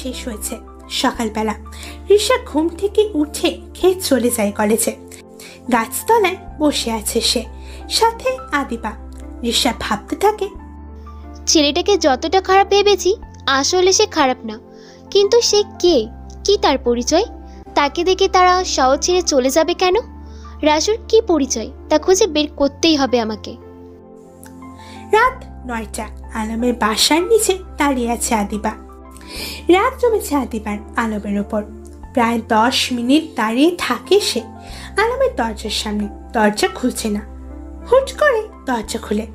শেষ হয়েছে। সকালবেলা রিশা ঘুম থেকে উঠে খেয়ে চলে যায় কলেজে। গাছতলায় বসে আছে সে, সাথে আদিবা। রিশা ভাবতে থাকে, ছেলেটাকে যতটা খারাপ ভেবেছি আসলে সে খারাপ না, কিন্তু সে কে, কি তার পরিচয়? তাকে দেখে তারা শহর ছেড়ে চলে যাবে কেন? রাসুর কি পরিচয় তা খুঁজে বের করতেই হবে আমাকে। রাত 9টা। আলমের বাসার নিচে দাঁড়িয়ে আছে আদিবা। রাত জমেছে আদিবার আলমের ওপর। প্রায় 10 মিনিট দাঁড়িয়ে থাকে সে আলমের দরজার সামনে। দরজা খুলছে না। হুট করে দরজা খুলে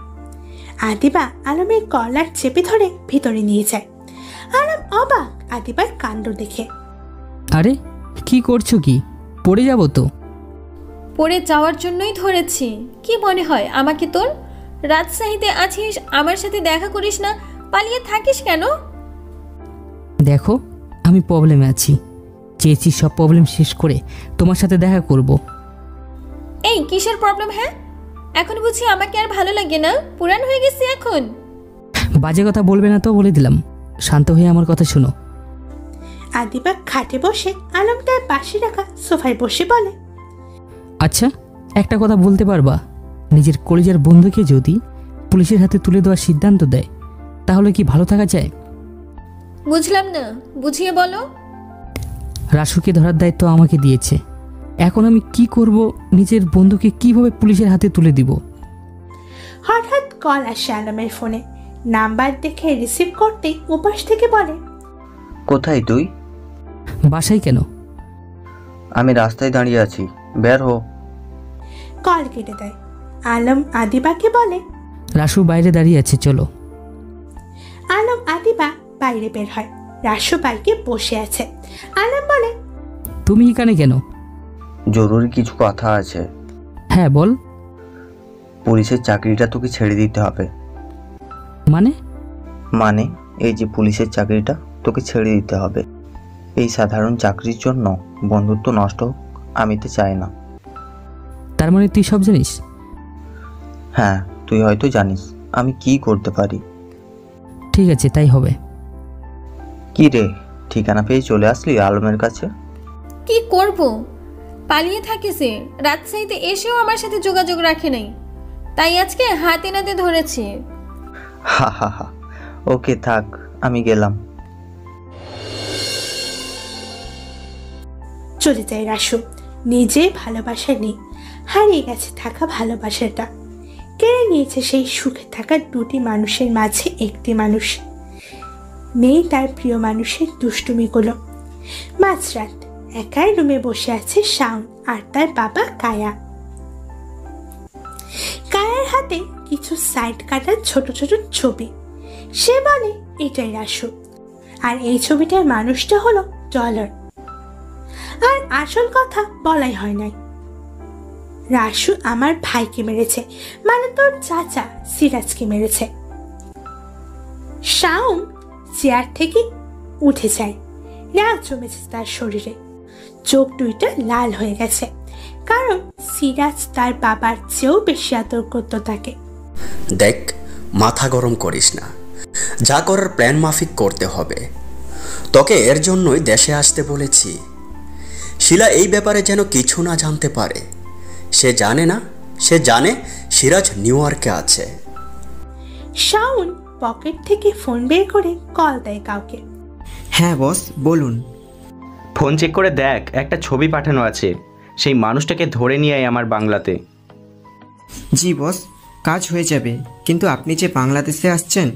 আদিবা আলমের কলার চেপে ধরে ভিতরে নিয়ে যায়। আলম অবাক আদিবার কাণ্ড দেখে। আরে কি করছো? কি পড়ে যাব তো? পড়ে যাওয়ার জন্যই ধরেছি। কি মনে হয় আমাকে তোর? রাজশাহীতে আছিস, আমার সাথে দেখা করিস না, পালিয়ে থাকিস কেন? দেখো, আমি প্রবলেমে আছি, চেয়েছি সব প্রবলেম শেষ করে তোমার সাথে দেখা করব। এই কিসের প্রবলেম? হ্যাঁ, এখন বুঝি আমাকে আর ভালো লাগে না? পুরান হয়ে গেছি এখন। বাজে কথা বলবে না তো বলে দিলাম। শান্ত হয়ে আমার কথা শোনো। আদিবা খাটে বসে আলম তার পাশে রাখা সোফায় বসে বলে, আচ্ছা, একটা কথা বলতে পারবা? নিজের কলেজের বন্ধুকে যদি পুলিশের হাতে তুলে দেওয়ার সিদ্ধান্ত দেয় তাহলে কি ভালো থাকা যায়? বুঝলাম না, বুঝিয়ে বলো। রাসুকে ধরার দায়িত্ব আমাকে দিয়েছে। এখন আমি কি করব? নিজের বন্ধুকে কিভাবে পুলিশের হাতে তুলে দিব? হঠাৎ কল আসে আলমের ফোনে। নাম্বার দেখে রিসিভ করতেই উপাস থেকে বলে, কোথায় তুই? বাসায় কেন? আমি রাস্তায় দাঁড়িয়ে আছি, বের হো। কল কেটে দেয়। আলম আদিবাকে বলে, রাসু বাইরে দাঁড়িয়ে আছে, চলো। আলম আদিবা বাইরে বের হয়। রাসু বাইকে বসে আছে। আলম বলে, তুমি এখানে কেন? জরুরি কিছু কথা আছে। হ্যাঁ বল। পুলিশের চাকরিটা তোকে ছেড়ে দিতে হবে। মানে? এই যে পুলিশের চাকরিটা তোকে ছেড়ে দিতে হবে। এই সাধারণ চাকরির জন্য বন্ধুত্ব নষ্ট হোক আমি তো চাই না। তার মানে তুই সব জানিস? হ্যাঁ, তুই হয়তো জানিস আমি কি করতে পারি। ঠিক আছে, তাই হবে। কি রে, ঠিকানা পেয়ে চলে আসলি আলমের কাছে? কি করব? পালিয়ে থাকে সে। রাজশাহীতে এসেও আমার সাথে যোগাযোগ রাখে নাই, তাই আজকে হাতে নাতে ধরেছে। হা হা হা, ওকে থাক, আমি গেলাম। চলে যায় রাসু। নিজে ভালোবাসা নেই, হারিয়ে গেছে থাকা ভালোবাসাটা। কেড়ে নিয়েছে সেই সুখে থাকা দুটি মানুষের মাঝে একটি মানুষ। নেই তার প্রিয় মানুষের দুষ্টুমিগুলো। মাঝরাত একাই রুমে বসে আছে শাওন আর তার বাবা কায়া। কায়ার হাতে কিছু সাইড কাটার ছোট ছোট ছবি। সে বলে এটাই রাসু, আর এই ছবিটার মানুষটা হলো ডলার। আর আসল কথা বলাই হয় নাই, রাসু আমার ভাইকে মেরেছে, মানে তোর চাচা সিরাজকে মেরেছে। শাওন চেয়ার থেকে উঠে যায়। রাগ জমেছে তার শরীরে। চোখ দুইটা লাল হয়ে গেছে, কারণ সিরাজ তার বাবার চেয়েও বেশি আদর করত তাকে। দেখ, মাথা গরম করিস না, যা করার প্ল্যান মাফিক করতে হবে। তোকে এর জন্যই দেশে আসতে বলেছি। শিলা এই ব্যাপারে যেন কিছু না জানতে পারে। সে জানে না, সে জানে সিরাজ নিউ ইয়র্কে আছে। শাওন পকেট থেকে ফোন বের করে কল দেয় কাউকে। হ্যাঁ বস, বলুন। ফোন চেক করে দেখ, একটা ছবি পাঠানো আছে। সেই মানুষটাকে ধরে নিয়ে আয় আমার বাংলাতে। জি বস, কাজ হয়ে যাবে, কিন্তু আপনি যে বাংলাদেশে আসছেন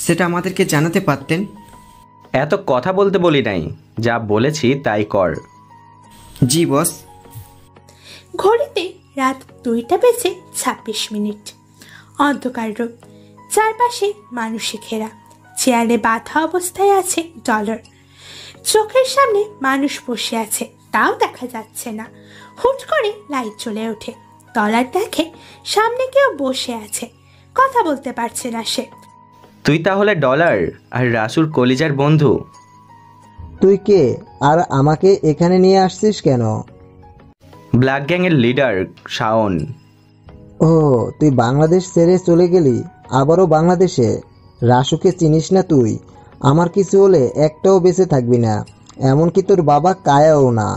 সেটা আমাদেরকে জানাতে পারতেন। এত কথা বলতে বলি নাই, যা বলেছি তাই কর। জি বস। ঘড়িতে রাত 2:26। অন্ধকার রূপ, চারপাশে মানুষে ঘেরা। চেয়ারে বাঁধা অবস্থায় আছে ডলার। চোখের সামনে মানুষ বসে আছে, তাও দেখা যাচ্ছে না। হুট করে লাইট জ্বলে ওঠে। ডলার দেখে সামনে কেউ বসে আছে, কথা বলতে পারছে না সে। তুই তাহলে ডলার আর রাসুর কলিজার বন্ধু? তুই কে আর আমাকে এখানে নিয়ে আসছিস কেন? ব্ল্যাক গ্যাংয়ের লিডার শাওন। ও, তুই বাংলাদেশ ছেড়ে চলে গেলি, আবারও বাংলাদেশে? রাসুকে চিনিস না তুই? আমার কিছু হলে একটাও বেঁচে থাকবি না, এমনকি তোর বাবা কায়াও না।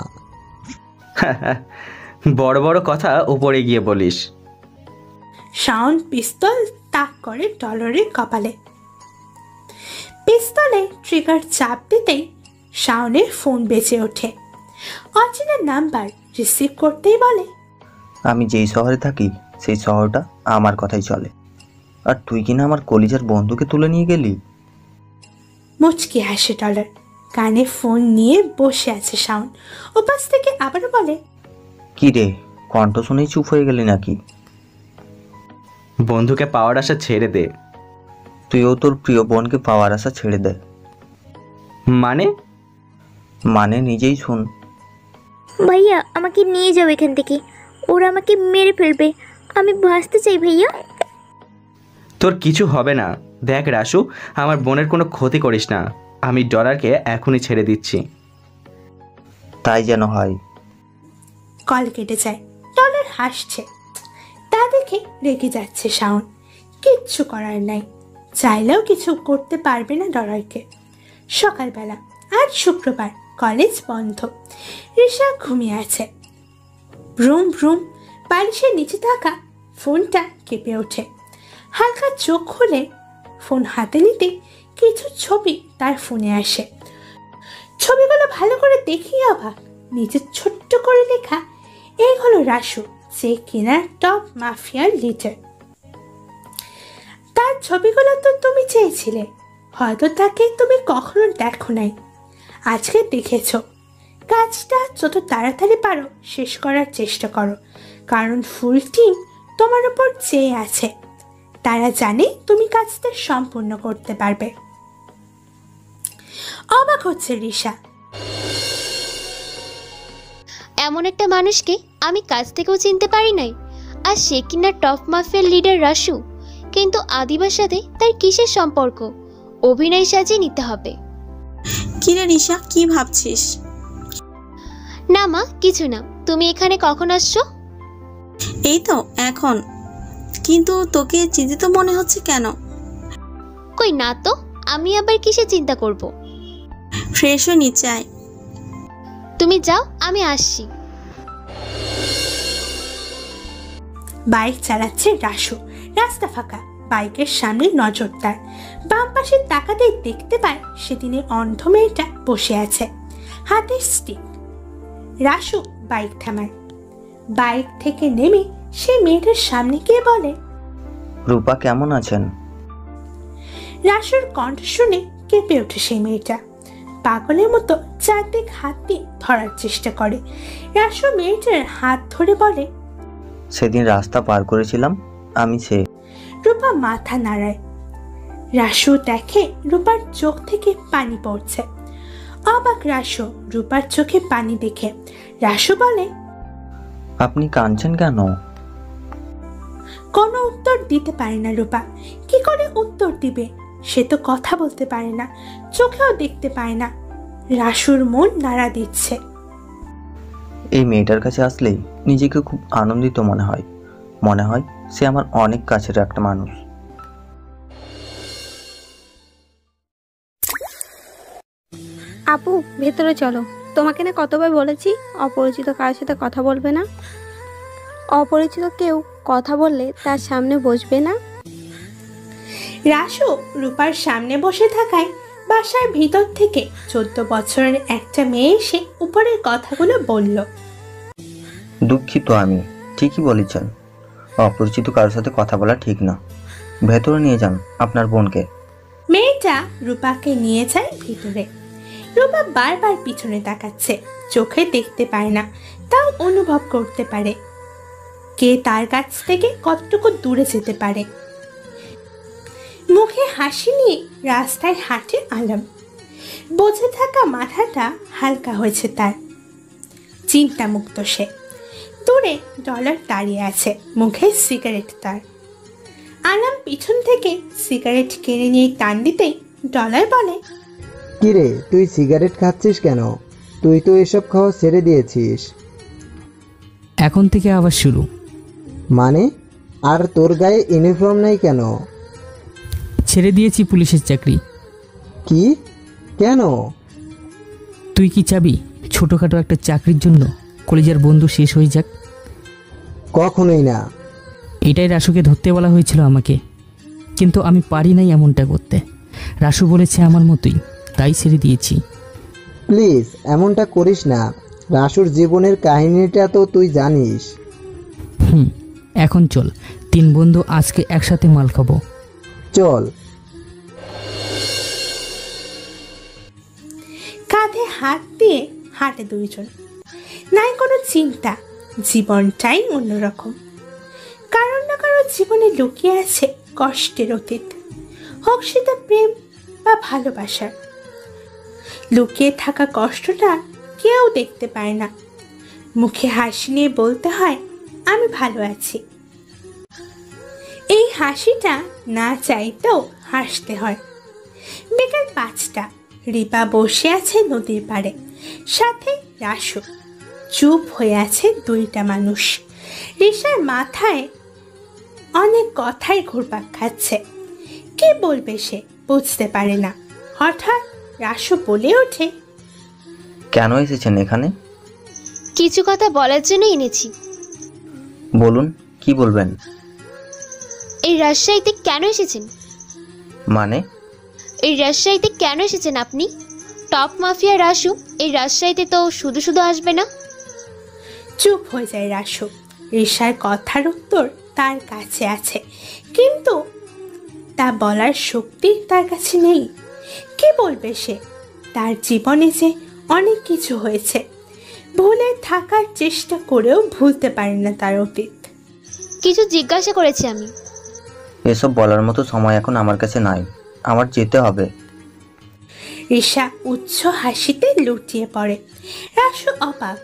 বড় বড় কথা উপরে গিয়ে বলিস। শাওন পিস্তল তাক করে ডলারের কপালে। পিস্তলে ট্রিগার চাপ দিতেই শাওনের ফোন বেজে ওঠে। অচেনা নাম্বার রিসিভ করতেই বলে, আমি যেই শহরে থাকি সেই শহরটা আমার কথাই চলে, আর তুই কিনা আমার কলিজার বন্ধুকে তুলে নিয়ে গেলি। মুচকি হাসে ডলার। কানে ফোন নিয়ে বসে আছে শাওন। ওপাশ থেকে আবারও বলে, কি রে, কণ্ঠ শুনেই চুপ হয়ে গেলি নাকি? বন্ধুকে পাওয়ার আশা ছেড়ে দে। তুইও তোর প্রিয় বোনকে পাওয়ার আশা ছেড়ে দে। মানে নিজেই শুন। ভাইয়া আমাকে নিয়ে যাও এখান থেকে, ওরা আমাকে মেরে ফেলবে, আমি বাঁচতে চাই ভাইয়া। তোর কিছু হবে না। দেখ রাসু, আমার বোনের কোনো ক্ষতি করিস না। আমি ডলারকে এখনই ছেড়ে দিচ্ছি। তাই যেন হয়। কল কেটে যায়। ডলার হাসছে, তা দেখে রেগে যাচ্ছে শাওন। কিচ্ছু করার নাই, চাইলেও কিছু করতে পারবে না ডলারকে। সকালবেলা, আজ শুক্রবার, কলেজ বন্ধ। রিশা ঘুমিয়ে আছে। ব্রুম ব্রুম বালিশের নিচে থাকা ফোনটা কেঁপে ওঠে। হালকা চোখ খুলে ফোন হাতে নিতে কিছু ছবি তার ফোনে আসে। ছবিগুলো ভালো করে দেখিয়ে অবাক। নিচে ছোট্ট করে লেখা, এই হলো রাসু, যে কিনা টপ মাফিয়ার লিডার। তার ছবিগুলো তো তুমি চেয়েছিলে, হয়তো তাকে তুমি কখনো দেখো নাই, আজকে দেখেছ। কাজটা যত তাড়াতাড়ি পারো শেষ করার চেষ্টা করো, কারণ ফুল টিম তোমার উপর চেয়ে আছে। তারা জানে তুমি কাজটা সম্পূর্ণ করতে পারবে। অবাক হচ্ছে রিশা। এমন একটা মানুষকে আমি কাছ থেকেও চিনতে পারি নাই, আর সে কিনা টপ মাফিয়ার লিডার রাসু। কিন্তু আদিবার সাথে তার কিসের সম্পর্ক? অভিনয় সাজিয়ে নিতে হবে। কিরে রিশা, কি ভাবছিস? না মা, কিছু না। তুমি এখানে কখন আসছো? এই তো এখন। কিন্তু তোকে চিন্তিত মনে হচ্ছে কেন? কই না তো, আমি আবার কিসে চিন্তা করব? ফ্রেশ হয়ে নিচে আয়। তুমি যাও, আমি আসছি। বাইক চালাচ্ছে রাসু। রাস্তা ফাঁকা, বাইকের সামনে নজর তার। বাম পাশে তাকাতেই দেখতে পায় সেদিনের অন্ধ মেয়েটা বসে আছে, হাতে স্টিক। রাসু বাইক থামায়। বাইক থেকে নেমে সে মেয়েটার সামনে গিয়ে বলে, রূপা কেমন আছেন? রাসুর কণ্ঠ শুনে কেঁপে ওঠে সেই মেয়েটা। পাগলের মতো চারদিক হাত দিয়ে ধরার চেষ্টা করে। রাসু মেয়েটার হাত ধরে বলে, সেদিন রাস্তা পার করেছিলাম আমি সে। রূপা মাথা নাড়ায়। রাসু দেখে রূপার চোখ থেকে পানি পড়ছে। অবাক রাসু রূপার চোখে পানি দেখে। রাসু বলে, আপনি কাঁদছেন কেন? কোনো উত্তর দিতে পারে না রূপা। কি করে উত্তর দিবে? সে তো কথা বলতে পারে না, চোখেও দেখতে পায় না। রাসুর মন নাড়া দিচ্ছে। এই মেয়েটার কাছে আসলেই নিজেকে খুব আনন্দিত মনে হয়। মনে হয় সে আমার অনেক কাছের একটা মানুষ। আপু ভেতরে চলো। তোমাকে না কতবার বলেছি অপরিচিত কারোর সাথে কথা বলবে না। অপরিচিত কেউ কথা বললে তার সামনে বসবে না। রাসু রূপার সামনে বসে থাকায় বাসার ভিতর থেকে 14 বছরের একটা মেয়ে এসে উপরের কথাগুলো বলল। দুঃখিত, আমি ঠিকই বলেছেন, অপরিচিত কারোর সাথে কথা বলা ঠিক না। ভেতরে নিয়ে যান আপনার বোনকে। মেয়েটা রূপাকে নিয়ে যায় ভিতরে। রূপা বারবার পিছনে তাকাচ্ছে, চোখে দেখতে পায় না, তাও অনুভব করতে পারে কে তার কাছ থেকে কতটুকু দূরে যেতে পারে। মুখে হাসি নিয়ে রাস্তায় হাঁটে আলম। বসে থাকা মাথাটা হালকা হয়েছে তার, চিন্তামুক্ত সে। দূরে ডলার দাঁড়িয়ে আছে, মুখে সিগারেট তার। আলম পিছন থেকে সিগারেট কিনে নিয়ে টান দিতেই ডলার বলে, কিরে তুই সিগারেট খাচ্ছিস কেন? তুই তো এসব খাওয়া ছেড়ে দিয়েছিস। এখন থেকে আবার শুরু। মানে? আর তোর গায়ে ইউনিফর্ম নাই কেন? ছেড়ে দিয়েছি পুলিশের চাকরি। কি? কেন? তুই কি চাবি ছোটোখাটো একটা চাকরির জন্য কলেজের বন্ধু শেষ হয়ে যাক? কখনোই না। এটাই রাসুকে ধরতে বলা হয়েছিল আমাকে, কিন্তু আমি পারি নাই এমনটা করতে। রাসু বলেছে আমার মতোই, তাই ছেড়ে দিয়েছি। প্লিজ এমনটা করিস না। রাসুর জীবনের কাহিনীটা তো তুই জানিস। এখন চল, 3 বন্ধু আজকে একসাথে মাল খাবো। চল। কাঁধে হাত দিয়ে হাঁটে দুইজন। নাই কোনো চিন্তা, জীবনটাই অন্যরকম। কারণ না কারো জীবনে লুকিয়ে আছে কষ্টের অতীত, হোক সেটা প্রেম বা ভালোবাসার। লুকিয়ে থাকা কষ্টটা কেউ দেখতে পায় না। মুখে হাসি নিয়ে বলতে হয় আমি ভালো আছি। এই হাসিটা না চাইতেও হাসতে হয়। বিকাল 5টা, রিপা বসে আছে নদীর পাড়ে, সাথে রাসু। চুপ হয়ে আছে 2টা মানুষ। রিসার মাথায় অনেক কথাই ঘুরপাক খাচ্ছে। কি বলবে সে বুঝতে পারে না। হঠাৎ রাসু বলে ওঠে, কেন এসেছেন এখানে? কিছু কথা বলার জন্য এনেছি। বলুন, কি বলবেন? এই রাজশাহীতে কেন এসেছেন? মানে? এই রাজশাহীতে কেন এসেছেন আপনি? টপ মাফিয়া রাসু এই রাজশাহীতে তো শুধু শুধু আসবে না। চুপ হয়ে যায় রাসু। রিসার কথার উত্তর তার কাছে আছে, কিন্তু তা বলার শক্তি তার কাছে নেই। কি বলবে সে? তার জীবনে যে অনেক কিছু হয়েছে, ভুলে থাকার চেষ্টা করেও ভুলতে পারে না তার অতীত। কিছু জিজ্ঞাসা করেছি আমি। এসব বলার মতো সময় এখন আমার কাছে নাই, আমার যেতে হবে। রিসা উচ্চ হাসিতে লুটিয়ে পড়ে। রাসু অবাক,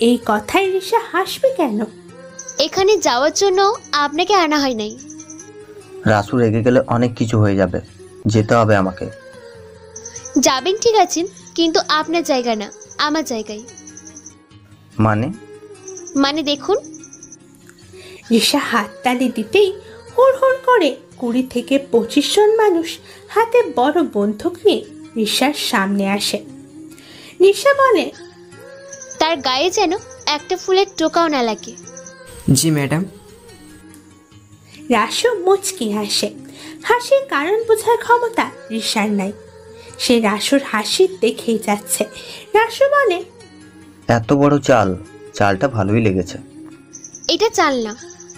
এই কথায় রিসা হাসবে কেন? এখানে যাওয়ার জন্য আপনাকে আনা হয় নাই। রাসু রেগে গেলে অনেক কিছু হয়ে যাবে, যেতে হবে আমাকে। যাবেন ঠিক আছেন, কিন্তু আপনার জায়গা না, আমার জায়গায়। মানে দেখুন। রিসা হাততালি দিতেই হুড় হুড় করে 20 থেকে 25 জন মানুষ হাতে বড় বন্দুক নিয়ে রিসার সামনে আসে। রিসা বলে, তার গায়ে যেন একটা ফুলের টোকাও না লাগে। জি ম্যাডাম। রাসু মুচকি হাসে। হাসির কারণ বোঝার ক্ষমতা রিসার নাই। সে রাসুর হাসি দেখেই যাচ্ছে। রাসু বলে, এত বড় চালটা ভালোই লেগেছে। এটা চাল না,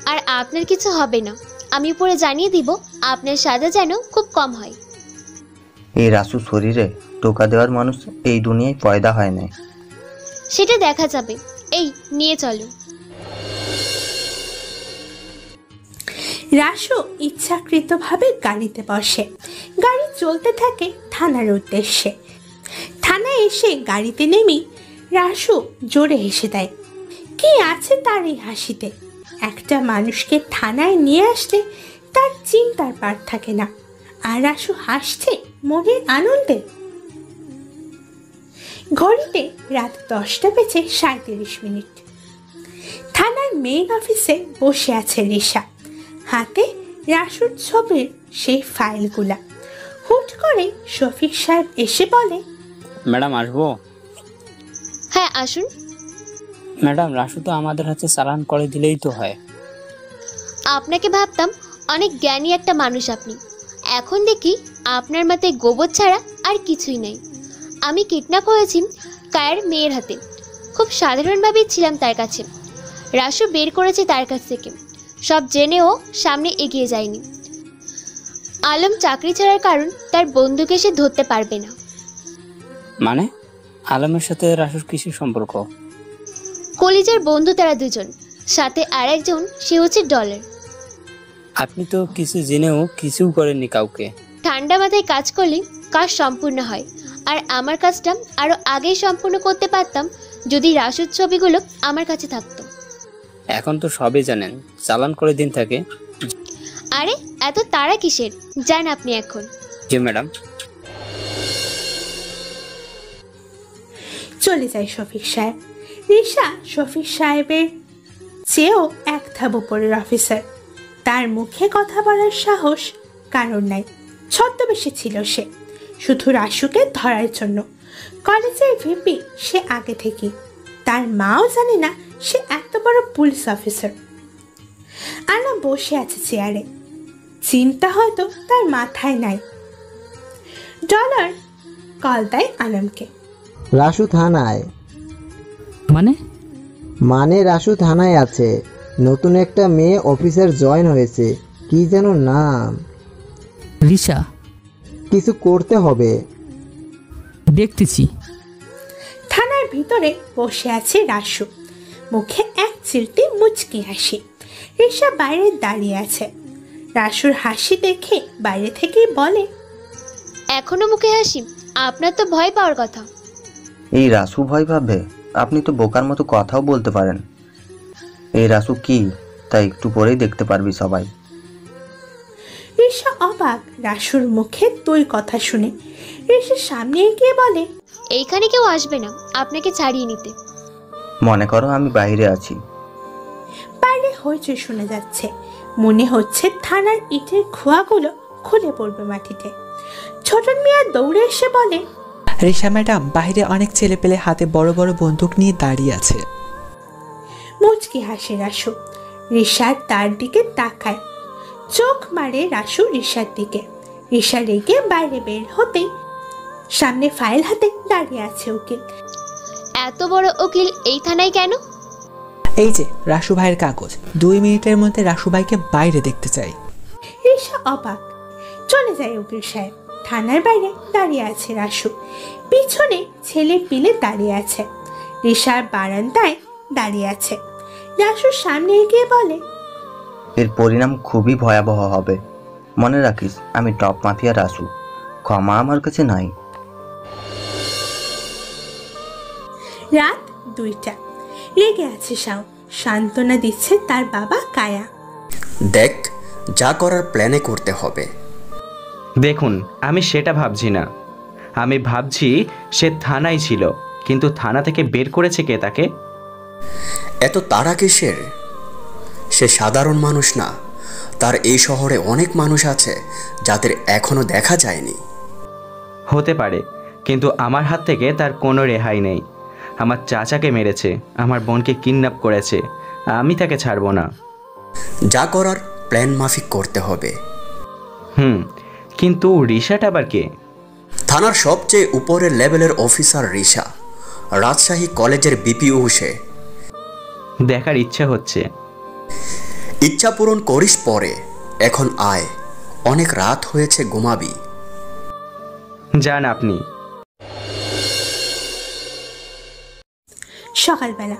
আর আপনার কিছু হবে না। আমি উপরে জানিয়ে দিব আপনার সাজা যেন খুব কম হয়। এই রাসু শরীরে টোকা দেওয়ার মানুষ এই দুনিয়ায় পয়দা হয় না। সেটা দেখা যাবে। এই নিয়ে চলো। রাসু ইচ্ছাকৃতভাবে গাড়িতে বসে। গাড়ি চলতে থাকে থানার উদ্দেশ্যে। থানায় এসে গাড়িতে নেমে রাসু জোরে হেসে দেয়। কি আছে তার এই হাসিতে? একটা মানুষকে থানায় নিয়ে আসলে তার চিন্তার পার থাকে না, আর রাসু হাসছে মনের আনন্দে। ঘড়িতে রাত 10টা বেজে 37 মিনিট। থানার মেইন অফিসে বসে আছে রিসা, হাতে রাসুর ছবির সেই ফাইলগুলা। হুট করে শফিক সাহেব এসে বলে, ম্যাডাম আসবো? হ্যাঁ আসুন। ম্যাডাম, রাসু তো আমাদের হাতে চালান করে দিলেই তো হয়। আপনাকে ভাবতাম অনেক জ্ঞানী একটা মানুষ আপনি, এখন দেখি আপনার মাথায় গোবর ছাড়া আর কিছুই নাই। আমি কিডন্যাপ হয়েছি কায়ের মেয়ের হাতে। খুব সাধারণভাবেই ছিলাম তার কাছে। রাসু বের করেছে তার কাছ থেকে, সব জেনেও সামনে এগিয়ে যায়নি। আলম চাকরি ছাড়ার কারণ তার বন্ধুকে সে ধরতে পারবে না। মানে আলমের সাথে রাসুর কিসের সম্পর্ক? কলিজার বন্ধু তারা দুজন, সাথে আর একজন, সে হচ্ছে ডলার। আপনি তো কিছু জেনেও কিছু করেননি কাউকে। ঠান্ডা মাথায় কাজ করলে কাজ সম্পূর্ণ হয়, আর আমার কাজটা আরো আগেই সম্পূর্ণ করতে পারতাম যদি রাসুর ছবিগুলো আমার কাছে থাকতো। এখন তো সবই জানেন, চালান করে দিন থাকে। আরে এত তাড়া কিসের, যান আপনি এখন। জি ম্যাডাম। চলে যায় শফিক সাহেব। রিসা শফিক সাহেবের চেয়েও এক ধাপ উপরের অফিসার। তার মুখে কথা বলার সাহস কারণ নাই, ছদ্মবেশে ছিল সে। শুধু রাসুকে ধরার জন্য। কলেজের ভিপি সে আগে থেকে, তার মাও জানে না সে এত বড় পুলিশ অফিসার। আলম বসে আছে চেয়ারে, চিন্তা হয়তো তার মাথায় নাই। ডলার কল দেয় আলমকে। রাসু থানায়। মানে রাসু থানায় আছে, নতুন একটা মেয়ে অফিসার জয়েন হয়েছে, কি যেন নাম। রিশা। কিছু করতে হবে। দেখতেছি। থানার ভিতরে বসে আছে রাসু, মুখে এক চিলতে মুচকি হাসি। রিশা বাইরে দাঁড়িয়ে আছে। রাসুর হাসি দেখে বাইরে থেকেই বলে, এখনো মুখে হাসি? আপনার তো ভয় পাওয়ার কথা। এই রাসু ভয় পাবে? আপনি তো বোকার মতো কথাও বলতে পারেন। এই রাসু কি তা একটু পরেই দেখতে পারবি সবাই। রিশা অবাক রাসুর মুখে তুই কথা শুনে। রিশার সামনে এগিয়ে বলে, এইখানে কেউ আসবে না আপনাকে ছাড়িয়ে নিতে। মনে করো আমি বাইরে আছি। বাইরে হইচই শোনা যাচ্ছে, মনে হচ্ছে থানার ইটের খোয়াগুলো খুলে পড়বে মাটিতে। ছোটন মিয়া দৌড়ে এসে বলে, রিশা ম্যাডাম, বাইরে অনেক ছেলে পেলে হাতে বড় বড় বন্দুক নিয়ে দাঁড়িয়ে আছে। মুচকি হাসে রাসু। রিশার তার দিকে তাকায়, চোখ মারে রাসু রিশার দিকে। রিশা রেগে বাইরে বের হতেই সামনে ফাইল হাতে দাঁড়িয়ে আছে উকিল। এত বড় উকিল এই থানায় কেন? এই যে রাসু ভাইয়ের কাগজ, 2 মিনিটের মধ্যে রাসু ভাইকে বাইরে দেখতে চাই। রিশা অবাক, চলে যায় উকিল সাহেব। থানার বাইরে দাঁড়িয়ে আছে রাসু, পিছনে ছেলে পিলে দাঁড়িয়ে আছে। রিশার বারান্দায় দাঁড়িয়ে আছে। রাসুর সামনে এগিয়ে বলে, এর পরিণাম খুবই ভয়াবহ হবে। মনে রাখিস আমি টপ মাফিয়া রাসু, ক্ষমা আমার কাছে নাই। রাত 2টা। রেগে আছে শাও, সান্ত্বনা দিচ্ছে তার বাবা কায়া। দেখ, যা করার প্ল্যানে করতে হবে। দেখুন, আমি সেটা ভাবছি না। আমি ভাবছি সে থানায় ছিল, কিন্তু থানা থেকে বের করেছে কে তাকে? এত তাড়া কিসের? সে সাধারণ মানুষ না, তার এই শহরে অনেক মানুষ আছে যাদের এখনো দেখা যায়নি। হতে পারে, কিন্তু আমার হাত থেকে তার কোনো রেহাই নেই। আমার চাচাকে মেরেছে, আমার বোনকে কিডন্যাপ করেছে, আমি তাকে ছাড়বো না। যা করার প্ল্যান মাফিক করতে হবে। কিন্তু রিশাটা আবার কে? থানার সবচেয়ে উপরের লেভেলের অফিসার রিশা, রাজশাহী কলেজের বিপিও সে। দেখার ইচ্ছা হচ্ছে। ইচ্ছা পূরণ করিস পরে, এখন আয়, অনেক রাত হয়েছে, ঘুমাবি। যান আপনি। সকালবেলা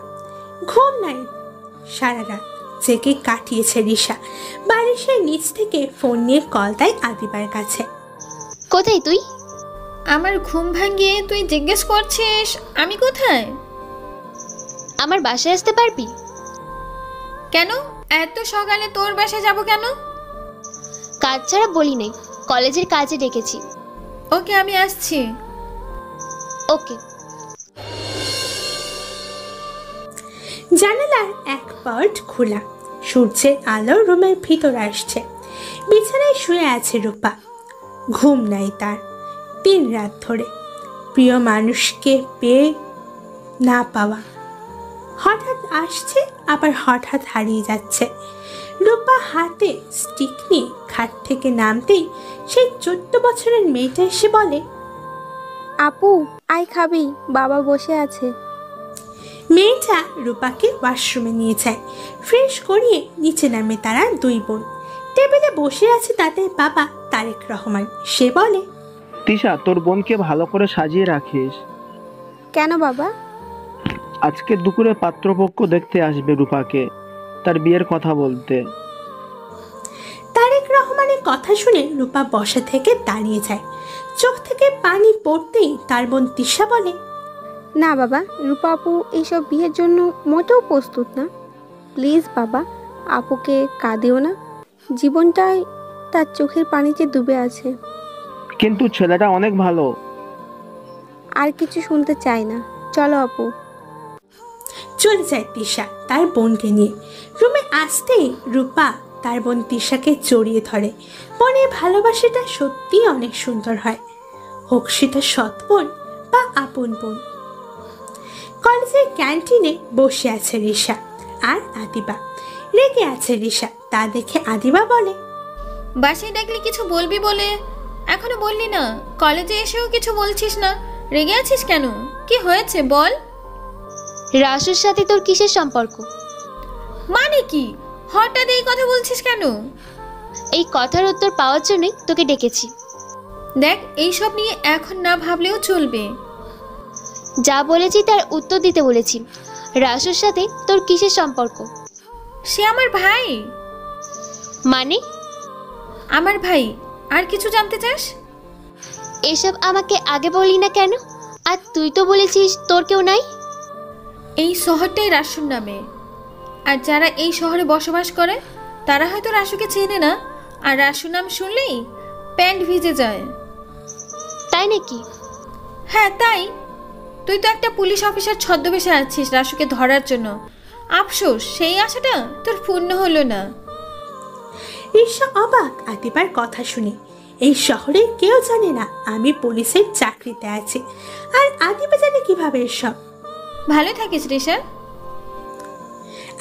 ঘুম নাই, সারা রাত জেগে কাটিয়েছে রিশা। বালিশের নিচ থেকে ফোন নিয়ে কল দেয় আদিবার কাছে। কোথায় তুই? আমার ঘুম ভাঙিয়ে তুই জিজ্ঞেস করছিস আমি কোথায়? আমার বাসায় আসতে পারবি? কেন এত সকালে তোর বাসায় যাব কেন? কাজ ছাড়া বলি নাই, কলেজের কাজে ডেকেছি। ওকে, আমি আসছি। ওকে। জানালার এক পার্ট খোলা, সূর্যের আলো রুমের ভিতর আসছে। বিছানায় শুয়ে আছে রূপা, ঘুম নাই তার 3 রাত ধরে। প্রিয় মানুষকে পেয়ে না পাওয়া, হঠাৎ আসছে আবার হঠাৎ হারিয়ে যাচ্ছে। রূপা হাতে স্টিক নিয়ে খাট থেকে নামতেই সেই 14 বছরের মেয়েটা এসে বলে, আপু আয় খাবি, বাবা বসে আছে। মেয়েটা রূপাকে ওয়াশরুমে নিয়ে যায়। ফ্রেশ করিয়ে নিচে নামে তারা 2 বোন। টেবিলে বসে আছে তাদের বাবা তারেক রহমান। সে বলে, তিশা, তোর বোনকে ভালো করে সাজিয়ে রাখিস। কেন বাবা? আজকে দুপুরে পাত্রপক্ষ দেখতে আসবে রূপাকে, তার বিয়ের কথা বলতে। তারেক রহমানের কথা শুনে রূপা বসা থেকে দাঁড়িয়ে যায়। চোখ থেকে পানি পড়তেই তার বোন তিশা বলে, না বাবা, রূপা আপু এইসব বিয়ের জন্য মোটেও প্রস্তুত না। প্লিজ বাবা, আপুকে কাঁদিও না, জীবনটাই তার চোখের পানিতে ডুবে আছে। কিন্তু ছেলেটা অনেক ভালো। আর কিছু শুনতে চাই না, চলো আপু। চলে যায় তিশা তার বোনকে নিয়ে। রুমে আসতেই রূপা তার বোন তিশাকে জড়িয়ে ধরে। বোনের ভালোবাসাটা সত্যিই অনেক সুন্দর হয়। হোক সেটা সৎ বোন বা আপন বোন। কলেজের ক্যান্টিনে বসে আছে রিশা আর আদিবা। রেগে আছে রিশা, তা দেখে আদিবা বলে, বাসায় ডাকলে কিছু বলবি বলে এখনো বললি না, কলেজে এসেও কিছু বলছিস না, রেগে আছিস কেন? কি হয়েছে বল। রাসুর সাথে তোর কিসের সম্পর্ক? মানে কি? হঠাৎ এই কথা বলছিস কেন? এই কথার উত্তর পাওয়ার জন্যই তোকে ডেকেছি। দেখ, এইসব নিয়ে এখন না ভাবলেও চলবে। যা বলেছি তার উত্তর দিতে বলেছি। রাসুর সাথে তোর কিসের সম্পর্ক? সে আমার ভাই। মানে? আমার ভাই। আর কিছু জানতে চাস? এসব আমাকে আগে বলি না কেন? আর তুই তো বলেছিস তোর কেউ নাই। এই শহরটাই রাসুর নামে, আর যারা এই শহরে বসবাস করে তারা হয়তো রাসুকে চেনে না, আর রাসু নাম শুনলেই প্যান্ট ভিজে যায়। তাই নাকি? হ্যাঁ তাই। তুই তো একটা পুলিশ অফিসার ছদ্মবেশে আছিস রাসুকে ধরার জন্য। আফসোস সেই আশাটা তোর পূর্ণ হলো না। রিশা অবাক আদিবার কথা শুনে। এই শহরে কেউ জানে না আমি পুলিশের চাকরিতে আছি, আর আদিবা জানে কিভাবে এসব। ভালো থাকিস রিশা।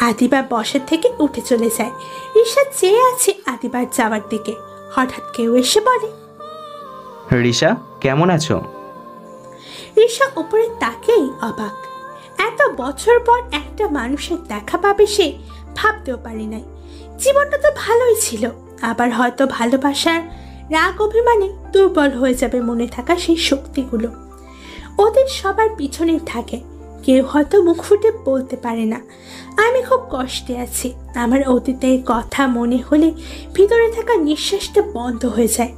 আদিবা বসের থেকে উঠে চলে যায়। রিশা চেয়ে আছে আদিবার যাওয়ার দিকে। হঠাৎ কেউ এসে বলে, রিশা কেমন আছো? রিশা উপরে তাকেই অবাক। এত বছর পর একটা মানুষের দেখা পাবে সে ভাবতেও পারি নাই। জীবনটা তো ভালোই ছিল, আবার হয়তো ভালোবাসার রাগ অভিমানে দুর্বল হয়ে যাবে মনে থাকা সেই শক্তিগুলো। ওদের সবার পিছনে থাকে, কেউ হয়তো মুখ ফুটে বলতে পারে না আমি খুব কষ্টে আছি। আমার অতীতের কথা মনে হলে ভিতরে থাকা নিঃশ্বাসটা বন্ধ হয়ে যায়।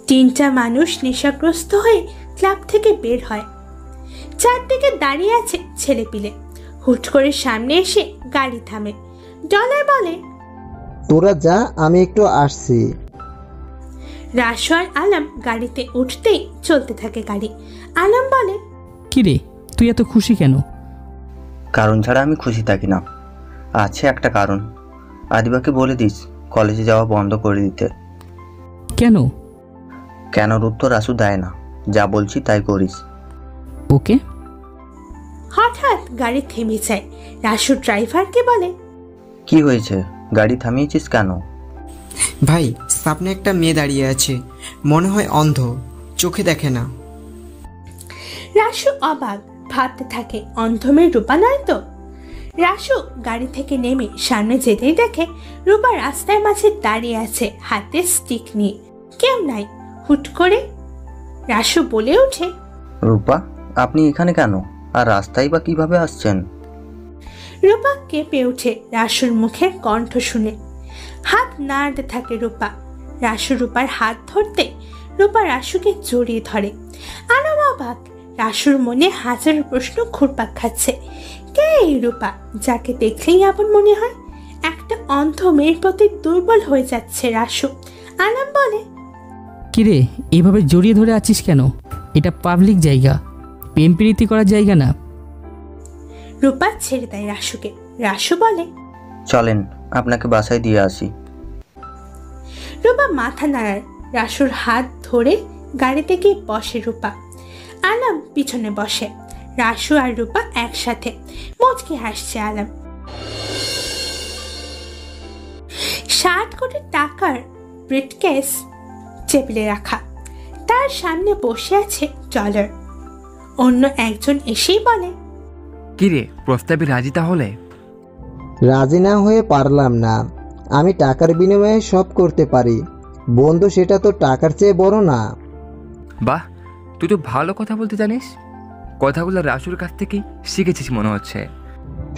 তিনটা মানুষ নেশাগ্রস্ত হয়ে ক্লাব থেকে বের হয়। চারদিকে দাঁড়িয়ে আছে ছেলেপিলে। হুট করে সামনে এসে গাড়ি থামে। ডলার বলে, তোরা যা, আমি একটু আসছি। রাসু আর আলম গাড়িতে উঠতেই চলতে থাকে গাড়ি। আলম বলে, কিরে তুই এত খুশি কেন? কারণ ছাড়া আমি খুশি থাকি না। আছে একটা কারণ। আদিবাকে বলে দিস কলেজে যাওয়া বন্ধ করে দিতে। কেন? কেনর উত্তর রাসু দেয় না, যা বলছি তাই করিস। ওকে। হঠাৎ গাড়ি থেমে যায়। রাসু ড্রাইভারকে বলে, কি হয়েছে, গাড়ি থামিয়েছিস কেন? ভাই, সামনে একটা মেয়ে দাঁড়িয়ে আছে, মনে হয় অন্ধ, চোখে দেখে না। রাসু অবাক, ভাবতে থাকে অন্ধ মেয়ে রূপা নয় তো। রাসু গাড়ি থেকে নেমে সামনে যেতেই দেখে রূপা রাস্তার মাঝে দাঁড়িয়ে আছে হাতে স্টিক নিয়ে। কেউ নাই। হুট করে রাসু বলে ওঠে, রূপা আপনি এখানে কেন, আর রাস্তায় বা কিভাবে আসছেন? রূপা কেঁপে ওঠে রাসুর মুখের কণ্ঠ শুনে। হাত নাড়তে থাকে রূপা। রাসু রূপার হাত ধরতে রূপা রাসুকে জড়িয়ে ধরে। আরো অবাক, রাসুর মনে হাজার প্রশ্ন ঘুরপাক খাচ্ছে। কে এই রূপা, যাকে দেখলেই আপন মনে হয়? একটা অন্ধ মেয়ের প্রতি দুর্বল হয়ে যাচ্ছে রাসু। আলম বলে, কিরে এইভাবে জড়িয়ে ধরে আছিস কেন? এটা পাবলিক জায়গা, প্রেম প্রীতি করার জায়গা না। রূপা ছেড়ে দেয় রাসুকে। রাসু বলে, চলেন আপনাকে বাসায় দিয়ে আসি। রূপা মাথা নাড়ায়। রাসুর হাত ধরে গাড়িতে গিয়ে বসে রূপা। আলম পিছনে বসে। রাসু আর রূপা একসাথে। মুচকি হাসছে আলম। 60 কোটি টাকার ব্রিফকেস টেবিলে রাখা। তার সামনে বসে আছে ডলার। অন্য একজন এসেই বলে, কিরে প্রস্তাবে রাজি? তাহলে রাজি না হয়ে পারলাম না। আমি টাকার বিনিময়ে সব করতে পারি। বন্ধু, সেটা তো টাকার চেয়ে বড় না। বাহ, তুই তো ভালো কথা বলতে জানিস। কথাগুলো রাসুর কাছ থেকেই শিখেছিস মনে হচ্ছে।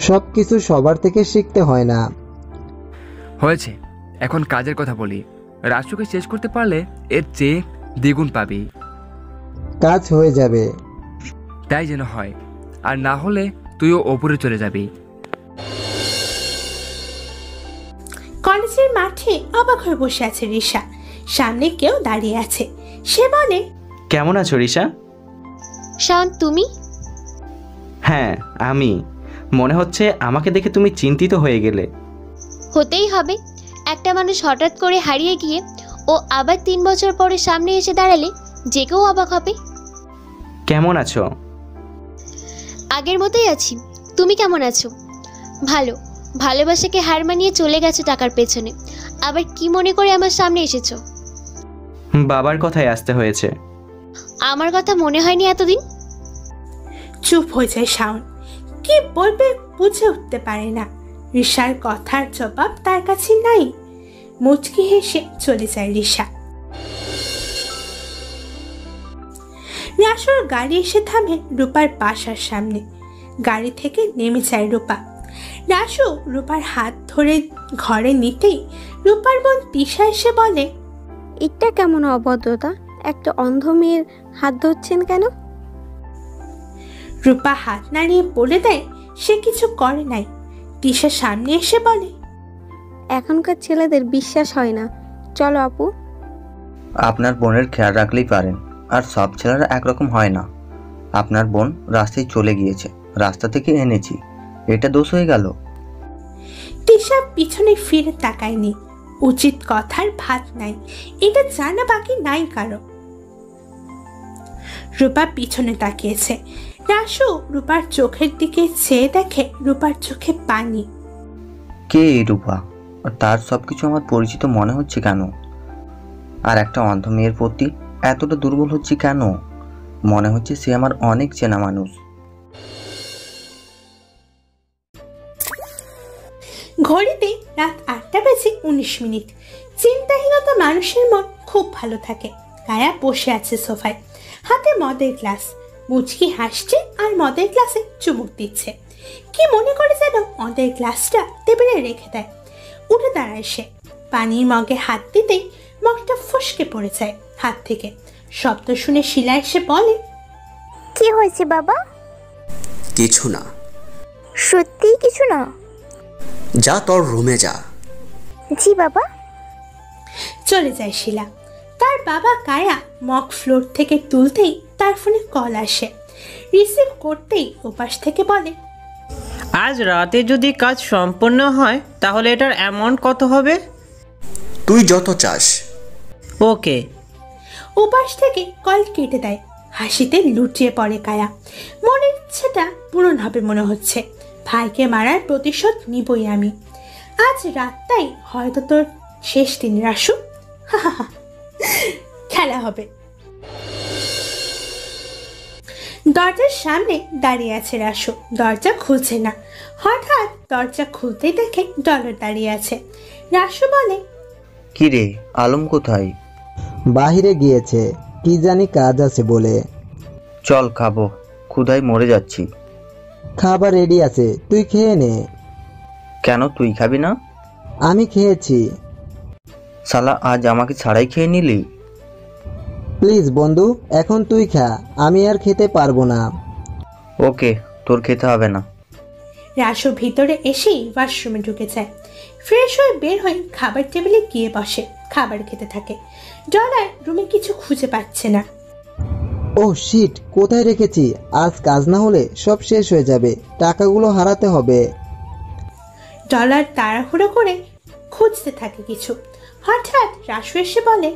সব কিছু সবার থেকে শিখতে হয় না। হয়েছে, এখন কাজের কথা বলি। রাসুকে শেষ করতে পারলে এর চেয়ে দ্বিগুণ পাবি। কাজ হয়ে যাবে। তাই যেন হয়, আর না হলে তুইও ওপরে চলে যাবি। কলেজের মাঠে অবাক হয়ে বসে আছে রিশা। সামনে কেউ দাঁড়িয়ে আছে। সে বলে, কেমন আছো রিশা? শাওন, তুমি? হ্যাঁ আমি। মনে হচ্ছে আমাকে দেখে তুমি চিন্তিত হয়ে গেলে। হতেই হবে। একটা মানুষ হঠাৎ করে হারিয়ে গিয়ে ও আবার 3 বছর পরে সামনে এসে দাঁড়ালে যে কেউ অবাক হবে। কেমন আছো? আগের মতোই আছি। তুমি কেমন আছো? ভালো। ভালোবাসাকে হার মানিয়ে চলে গেছো টাকার পেছনে, আবার কি মনে করে আমার সামনে এসেছো? বাবার কথায় আসতে হয়েছে। আমার কথা মনে হয়নি এতদিন? চুপ হয়ে যায় শাওন। কি বলবে বুঝে উঠতে পারে না। রিশার কথার জবাব তার কাছে নাই। মুচকি হেসে চলে যায় রিশা। রাসুর গাড়ি এসে থামে রূপার বাসার সামনে। গাড়ি থেকে নেমে যায় রূপা। রাসু রূপার হাত ধরে ঘরে নিতেই রূপার বোন তিশা এসে বলে, এটা কেমন অভদ্রতা? একটা অন্ধ মেয়ের হাত ধরছেন কেন? রূপা হাত নাড়িয়ে বলে দেয় সে কিছু করে নাই। তিশা সামনে এসে বলে, এখনকার ছেলেদের বিশ্বাস হয় না। চলো আপু। আপনার বোনের খেয়াল রাখলেই পারেন, আর সব ছেলেরা একরকম হয় না। আপনার বোন রাস্তায় চলে গিয়েছে, রাস্তা থেকে এনেছি, এটা দোষ হয়ে গেল? তিশা পিছনে ফিরে তাকায়নি। উচিত কথার ভাত নাই, এটা জানা বাকি নাই কারো। রূপা পিছনে তাকিয়েছে। রাসু রূপার চোখের দিকে চেয়ে দেখে রূপার চোখে পানি। কে এই রূপা? আর তার সবকিছু আমার পরিচিত মনে হচ্ছে কেন? আর একটা অন্ধ মেয়ের প্রতি এতটা দুর্বল হচ্ছে কেন? মনে হচ্ছে সে আমার অনেক চেনা মানুষ। ঘড়িতে রাত 8:19। চিন্তাহীনতা মানুষের মন খুব ভালো থাকে। কায়া বসে আছে সোফায়, হাতে মদের গ্লাস। মুচকি হাসছে আর মদের গ্লাসে চুমুক দিচ্ছে। কি মনে করে যেন মদের গ্লাসটা টেবিলে রেখে দেয়। উঠে দাঁড়ায় সে। পানির মগে হাত দিতেই মগটা ফসকে পড়ে যায় হাত থেকে। শব্দ শুনে শিলা এসে বলে, কি হয়েছে বাবা? কিছু না। সত্যি কিছু না? যা তোর রুমে যা। জি বাবা। চলে যায় শিলা। তার বাবা কায়া মগ ফ্লোর থেকে তুলতেই তার ফোনে কল আসে। রিসিভ করতেই ওপাশ থেকে বলে, আজ রাতে যদি কাজ সম্পূর্ণ হয় তাহলে এটার অ্যামাউন্ট কত হবে? তুই যত চাস। ওকে। ওপাশ থেকে কল কেটে দেয়। হাসিতে লুটিয়ে পড়ে কায়া। মনের ইচ্ছেটা পূরণ হবে মনে হচ্ছে। ভাইকে মারার প্রতিশোধ নিবই আমি। আজ রাতটাই হয়তো তোর শেষ দিন রাসু। খেলা হবে। দরজার সামনে দাঁড়িয়ে আছে রাসু। দরজা খুলছে না। হঠাৎ দরজা খুলতেই দেখে ডলার দাঁড়িয়ে আছে। রাসু বলে, কি রে, আলম কোথায়? বাহিরে গিয়েছে, কি জানি কাজ আছে বলে। চল খাবো, ক্ষুধায় মরে যাচ্ছি। খাবার রেডি আছে, তুই খেয়ে নে। কেন, তুই খাবি না? আমি খেয়েছি। শালা আজ আমাকে ছাড়াই খেয়ে নিলি? প্লিজ বন্ধু, এখন তুই খা, আমি আর খেতে পারবো না। ওকে, তোর খেতে হবে না। রাসু ভিতরে এসেই ওয়াশরুমে ঢুকে যায়। ফ্রেশ হয়ে বের হয়ে খাবার টেবিলে গিয়ে বসে, খাবার খেতে থাকে। ডলার রুমে কিছু খুঁজে পাচ্ছে না। ও শিট, কোথায় রেখেছি? আজ কাজ না হলে সব শেষ হয়ে যাবে, টাকাগুলো হারাতে হবে। ডলার তাড়াহুড়ো করে খুঁজতে থাকে কিছু। হঠাৎ রাসু এসে বলে,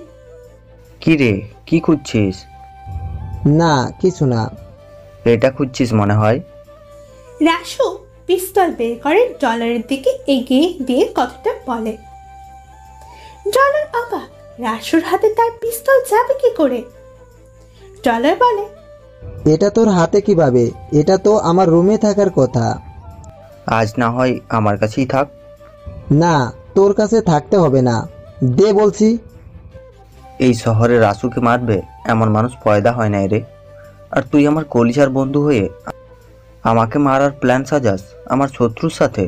কি রে, কি খুঁজছিস? না কিছু না। এটা খুঁজছিস মনে হয়। রাসু পিস্তল বের করে ডলারের দিকে এগিয়ে দিয়ে কথাটা বলে। ডলার অবাক, রাসুর হাতে তার পিস্তল যাবে কি করে? ডলার বলে, এটা তোর হাতে কিভাবে? এটা তো আমার রুমে থাকার কথা। আজ না হয় আমার কাছেই থাক। না, তোর কাছে থাকতে হবে না, দে বলছি। এই শহরে রাসুকে মারবে এমন মানুষ পয়দা হয় না রে। আর তুই আমার কলিজার বন্ধু হয়ে আমাকে মারার প্ল্যান সাজাস আমার শত্রুর সাথে?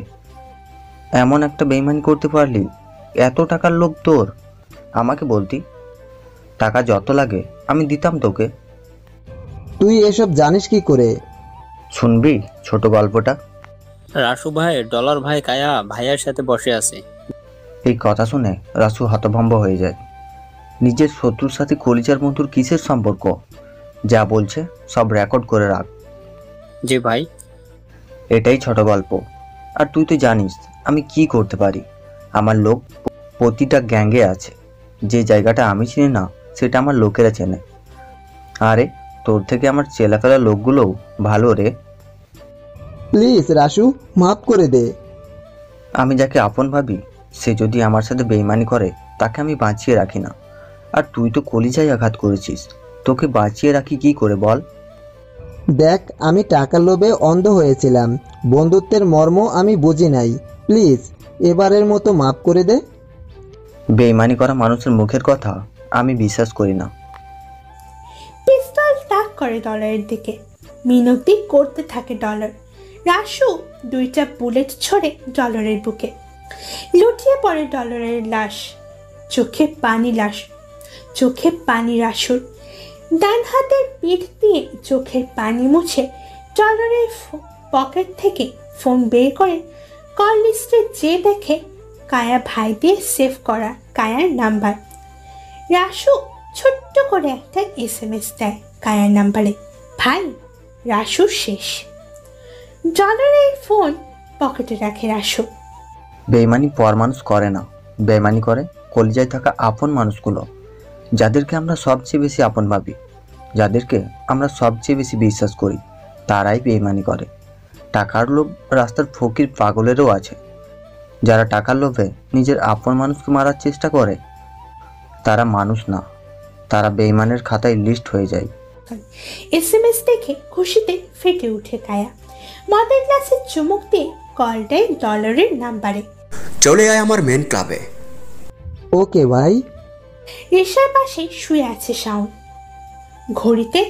এমন একটা বেইমানি করতে পারলি? এত টাকার লোভ তোর? আমাকে বলতি, টাকা যত লাগে আমি দিতাম তোকে। তুই এসব জানিস কি করে? শুনবি ছোট গল্পটা? রাসু ভাই, ডলার ভাই কায়া ভাইয়ার সাথে বসে আছে। এই কথা শুনে রাসু হতভম্ব হয়ে যায়। নিজের শত্রুর সাথে কলিজার বন্ধুর কিসের সম্পর্ক? যা বলছে সব রেকর্ড করে রাখ। জি ভাই। এটাই ছোট গল্প। আর তুই তো জানিস আমি কি করতে পারি। আমার লোক প্রতিটা গ্যাংয়ে আছে। যে জায়গাটা আমি চিনি না সেটা আমার লোকেরা চেনে। আরে তোর থেকে আমার চেলাফেলা লোকগুলোও ভালো রে। প্লিজ রাসু, মাফ করে দে। আমি যাকে আপন ভাবি সে যদি আমার সাথে বেইমানি করে তাকে আমি বাঁচিয়ে রাখি না। আর তুই তো কলিজায় আঘাত করেছিস, তোকে বাঁচিয়ে রাখি কি করে বল? দেখ, আমি টাকার লোভে অন্ধ হয়েছিলাম, বন্ধুত্বের মর্ম আমি বুঝি নাই। প্লিজ এবারের মতো মাফ করে দে। বেইমানি করা মানুষের মুখের কথা আমি বিশ্বাস করি না। পিস্তল তাক করে ডলারের দিকে, মিনতি করতে থাকে ডলার। রাসু 2টা বুলেট ছড়ে ডলারের বুকে, লুটিয়ে পড়ে ডলারের লাশ। চোখে পানি রাসুর। ডান হাতের পিঠ দিয়ে চোখের পানি মুছে ডলারের পকেট থেকে ফোন বের করে কল লিস্টে যে দেখে কায়া ভাই দিয়ে সেভ করা কায়ার নাম্বার। রাসু ছোট্ট করে একটা SMS দেয় কায়ার নাম্বারে, ভাই রাসু শেষ। ডলারের ফোন পকেটে রাখে রাসু। বেইমানি পর মানুষ করে না, বেইমানি করে কলিজায় থাকা আপন মানুষগুলো, যাদেরকে আমরা সবচেয়ে বেশি আপন ভাবি, যাদেরকে আমরা সবচেয়ে বেশি বিশ্বাস করি, তারাই বেইমানি করে। টাকার লোভ রাস্তার ফকির পাগলেরও আছে, যারা টাকার লোভে নিজের আপন মানুষকে মারার চেষ্টা করে তারা মানুষ না, তারা বেইমানের খাতায় লিস্ট হয়ে যায়। SMS দেখে খুশিতে ফেটে উঠে কায়া, মদের গ্লাসে চুমুক দিয়ে কল দেয় ডলারের নাম্বারে। চলে আয় আমার মেন ক্লাবে। ওকে ভাই। রিসার পাশে শুয়ে আছে শাওন। ঘড়িতে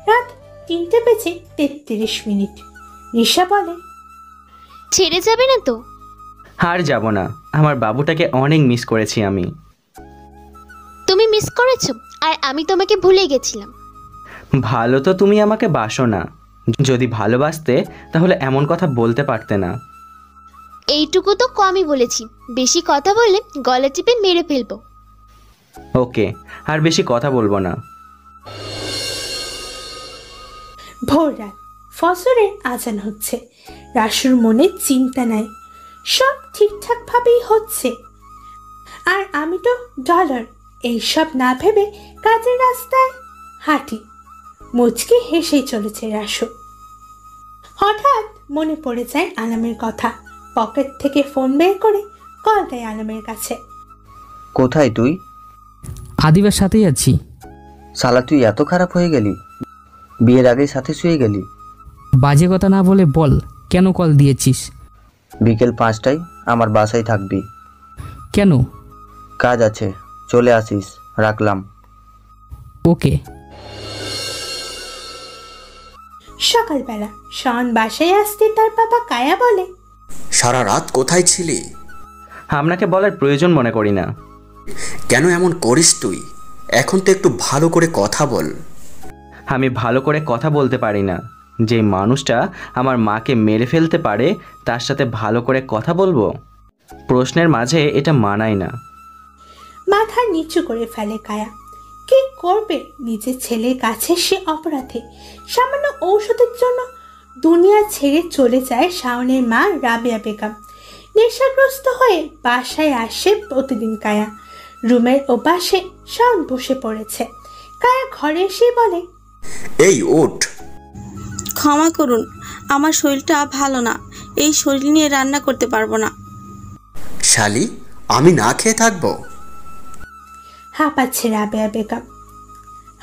রাত 3:33। রিসা বলে, ছেড়ে যাবে না তো? আর যাব না, আমার বাবুটাকে অনেক মিস করেছি আমি। তুমি মিস করেছো আর আমি তোমাকে ভুলে গেছিলাম। ভালো তো তুমি আমাকে বাসো না, যদি ভালোবাসতে তাহলে এমন কথা বলতে পারতে না। এইটুকু তো কমই বলেছি, বেশি কথা বললে গলা টিপে মেরে ফেলবো। ওকে, আর বেশি কথা বলবো না। ভোর রাত, ফজরের আজান হচ্ছে। রাসুর মনে চিন্তা নাই, সব ঠিকঠাক ভাবেই হচ্ছে। আর আমি তো ডলার, এইসব না ভেবে কাজের রাস্তায় হাঁটি। মুচকি হেসেই চলেছে রাসু। হঠাৎ মনে পড়ে যায় আলমের কথা। পকেট থেকে ফোন বের করে কল দেয় আলমের কাছে। কোথায় তুই? আদিবার সাথেই আছি। শালা তুই এত খারাপ হয়ে গেলি? বিয়ের আগেই সাথে শুয়ে গেলি? বাজে কথা না বলে বল, কেন কল দিয়েছিস? বিকেল 5টায় আমার বাসায় থাকবি। কেন? কাজ আছে, চলে আসিস। রাখলাম। ওকে। সকালবেলা শাওন বাসায় আসতে তার বাবা কায়া বলে, সারা রাত কোথায় ছিলি? আপনাকে বলার প্রয়োজন মনে করি না। কেন এমন করিস তুই? এখন তো একটু ভালো করে কথা বল। আমি ভালো করে কথা বলতে পারি না। যে মানুষটা আমার মাকে মেরে ফেলতে পারে তার সাথে ভালো করে কথা বলবো? প্রশ্নের মাঝে এটা মানায় না। মাথা নিচু করে ফেলে কায়া। কি করবে নিজের ছেলের কাছে সে অপরাধী। সামান্য ঔষধের জন্য দুনিয়া ছেড়ে চলে যায় শাওনের মা রাবিয়া বেগম। নেশাগ্রস্ত হয়ে বাসায় আসে প্রতিদিন কায়া। রুমের ওপাশে শাওন বসে পড়েছে। কায়া ঘরে এসে বলে, এই ওঠ। ক্ষমা করুন, আমার শরীরটা ভালো না, এই শরীর নিয়ে রান্না করতে পারবো না। শালি, আমি না খেয়ে থাকবো? হাঁপাচ্ছে রাবেয়া বেগম।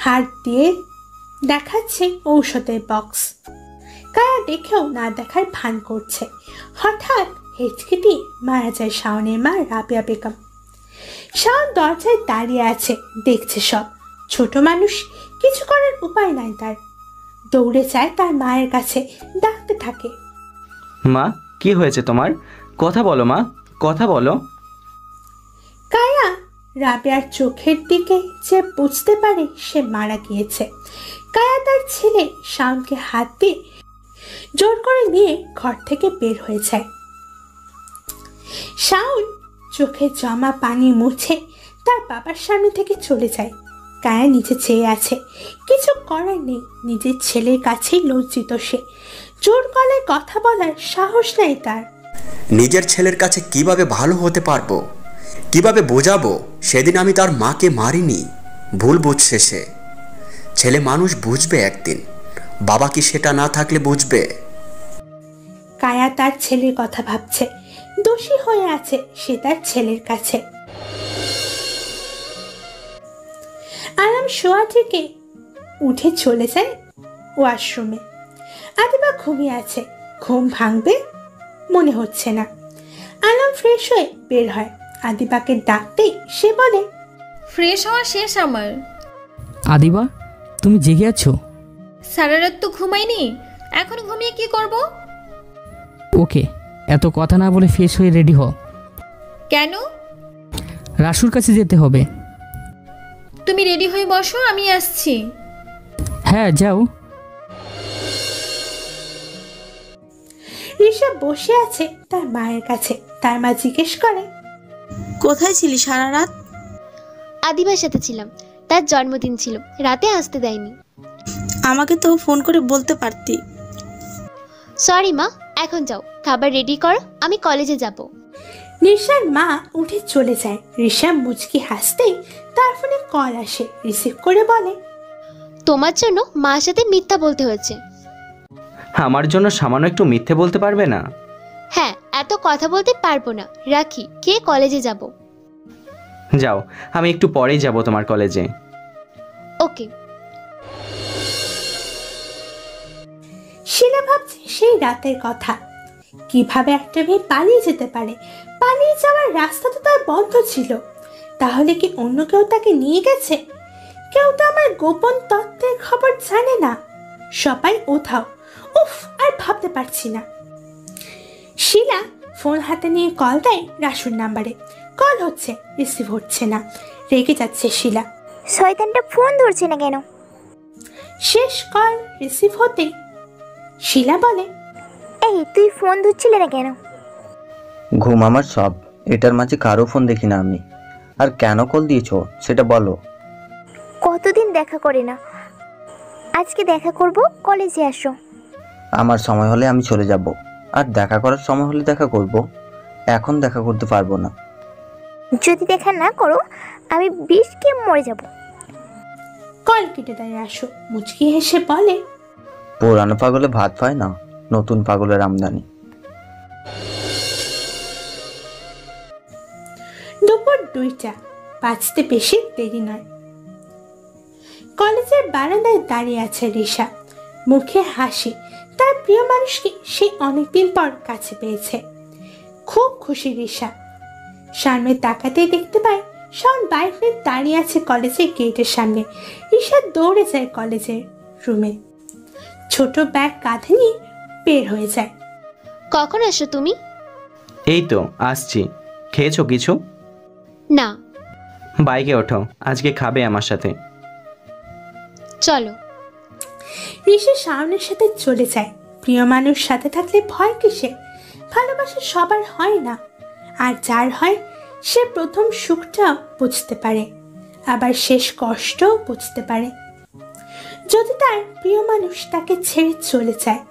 হাত দিয়ে দেখাচ্ছে ঔষধের বক্স। কায়া দেখেও না দেখার ভান করছে। হঠাৎ হেঁচকে দিয়ে মারা যায় শাওনের মা রাবেয়া বেগম। শাওন দরজায় দাঁড়িয়ে আছে, দেখছে সব। ছোট মানুষ, কিছু করার উপায় নাই তার। দৌড়ে যায় তার মায়ের কাছে, ডাকতে থাকে, মা কি হয়েছে তোমার? কথা বলো মা, কথা বলো। কায়া রাবেয়ার চোখের দিকে যে বুঝতে পারে সে মারা গিয়েছে। কায়া তার ছেলে শাওনকে হাত দিয়ে জোর করে নিয়ে ঘর থেকে বের হয়ে যায়। শাওন চোখে জমা পানি মুছে তার বাবার সামনে থেকে চলে যায়। কায়া নিচে চেয়ে আছে, কিছু করার নেই। নিজের ছেলের কাছেই লজ্জিত সে। জোর গলায় কথা বলার সাহস নেই তার। নিজের ছেলের কাছে কিভাবে ভালো হতে পারবো কিভাবে বোঝাবো সেদিন আমি তার মাকে মারিনি? ভুল বুঝছে সে। ছেলে মানুষ বুঝবে একদিন, বাবা কি সেটা না থাকলে বুঝবে? কায়া তার ছেলের কথা ভাবছে, দোষী হয়ে আছে সে তার ছেলের কাছে। আলাম শোয়া থেকে উঠে চলে যায় ওয়াশরুমে। আদিবা ঘুমিয়ে আছে, ঘুম ভাঙবে মনে হচ্ছে না। আলাম ফ্রেশ হয়ে বের হয়। আদিবাকে ডাকতেই সে বলে, ফ্রেশ হওয়া শেষ আমার। আদিবা, তুমি জেগে আছো? সারা রাত তো ঘুমাইনি, এখন ঘুমিয়ে কি করব? ওকে, এত কথা না বলে ফ্রেশ হয়ে রেডি হও। কেন? রাসুর কাছে যেতে হবে। তুমি রেডি হয়ে বসো, আমি আসছি। হ্যাঁ, যাও। ঋষা বসে আছে তার মায়ের কাছে। তার মা জিজ্ঞেস করে, কোথায় ছিলি সারা রাত? আদিবার সাথে ছিলাম, তার জন্মদিন ছিল, রাতে আসতে দেয়নি। আমাকে তো ফোন করে বলতে পারতি। সরি মা, এখন যাও, খাবার রেডি করো, আমি কলেজে যাব। ঋষার মা উঠে চলে যায়। ঋষা মুচকি হাসতেই তার ফোনে কল আসে। রিসিভ করে বলে, তোমার জন্য মার সাথে মিথ্যা বলতে হয়েছে। আমার জন্য সামান্য একটু মিথ্যে বলতে পারবে না? হ্যাঁ, এত কথা বলতে পারবো না, রাখি, কে কলেজে যাব। যাও, আমি একটু পরেই যাব তোমার কলেজে। ওকে। শিলা ভাবছে সেই রাতের কথা। কিভাবে একটা মেয়ে পালিয়ে যেতে পারে? পালিয়ে যাওয়ার রাস্তা তো তার বন্ধ ছিল। তাহলে কি অন্য কেউ তাকে নিয়ে গেছে? কেউ তো আমার গোপন তত্ত্বের খবর জানে না। সবাই ওঠাও। উফ, আর ভাবতে পারছি না। শিলা ফোন হাতে নিয়ে কল দেয় রাসুর নাম্বারে। কল হচ্ছে, রিসিভ হচ্ছে না। রেগে যাচ্ছে শিলা। শয়তানটা ফোন ধরছে না কেন? শেষ কল রিসিভ হতে শিলা বলে, এই তুই ফোন ধরছিলে না কেন? ঘুম আমার সব, এটার মাঝে কারো ফোন দেখি না আমি। আর কেন কল দিয়েছো সেটা বলো। কতদিন দেখা করে না, আজকে দেখা করব, কলেজে আসো। আমার সময় হলে আমি চলে যাব, আর দেখা করার সময় হলে দেখা করব। এখন দেখা করতে পারবো না। যদি দেখা না করো আমি বিষ খেয়ে মরে যাব। কল কেটে দেয় রাসু। মুচকি হেসে বলে, পুরানো পাগলে ভাত পায় না, নতুন পাগলের আমদানি। দুপুর 2টা বাজতে বেশি দেরি নয়। কলেজের বারান্দায় দাঁড়িয়ে আছে ঋষা, মুখে হাসি। তার প্রিয় মানুষকে সে অনেকদিন পর কাছে পেয়েছে। খুব খুশি ঋষা। সামনে তাকাতেই দেখতে পায় শাওন বাইক নিয়ে দাঁড়িয়ে আছে কলেজের গেটের সামনে। ঋষা দৌড়ে যায় কলেজের রুমে, ছোট ব্যাগ কাঁধে নিয়ে বের হয়ে যায়। কখন আসো তুমি? এই তো আসছি। খেয়েছো কিছু? না। বাইকে ওঠো, আজকে খাবে আমার সাথে। চলো। ঋষা শাওনের সাথে চলে যায়। প্রিয় মানুষ সাথে থাকলে ভয় কিসে? ভালোবাসা সবার হয় না, আর যার হয় সে প্রথম সুখটা বুঝতে পারে, আবার শেষ কষ্টও বুঝতে পারে। যদি তার প্রিয় মানুষ তাকে ছেড়ে চলে যায়,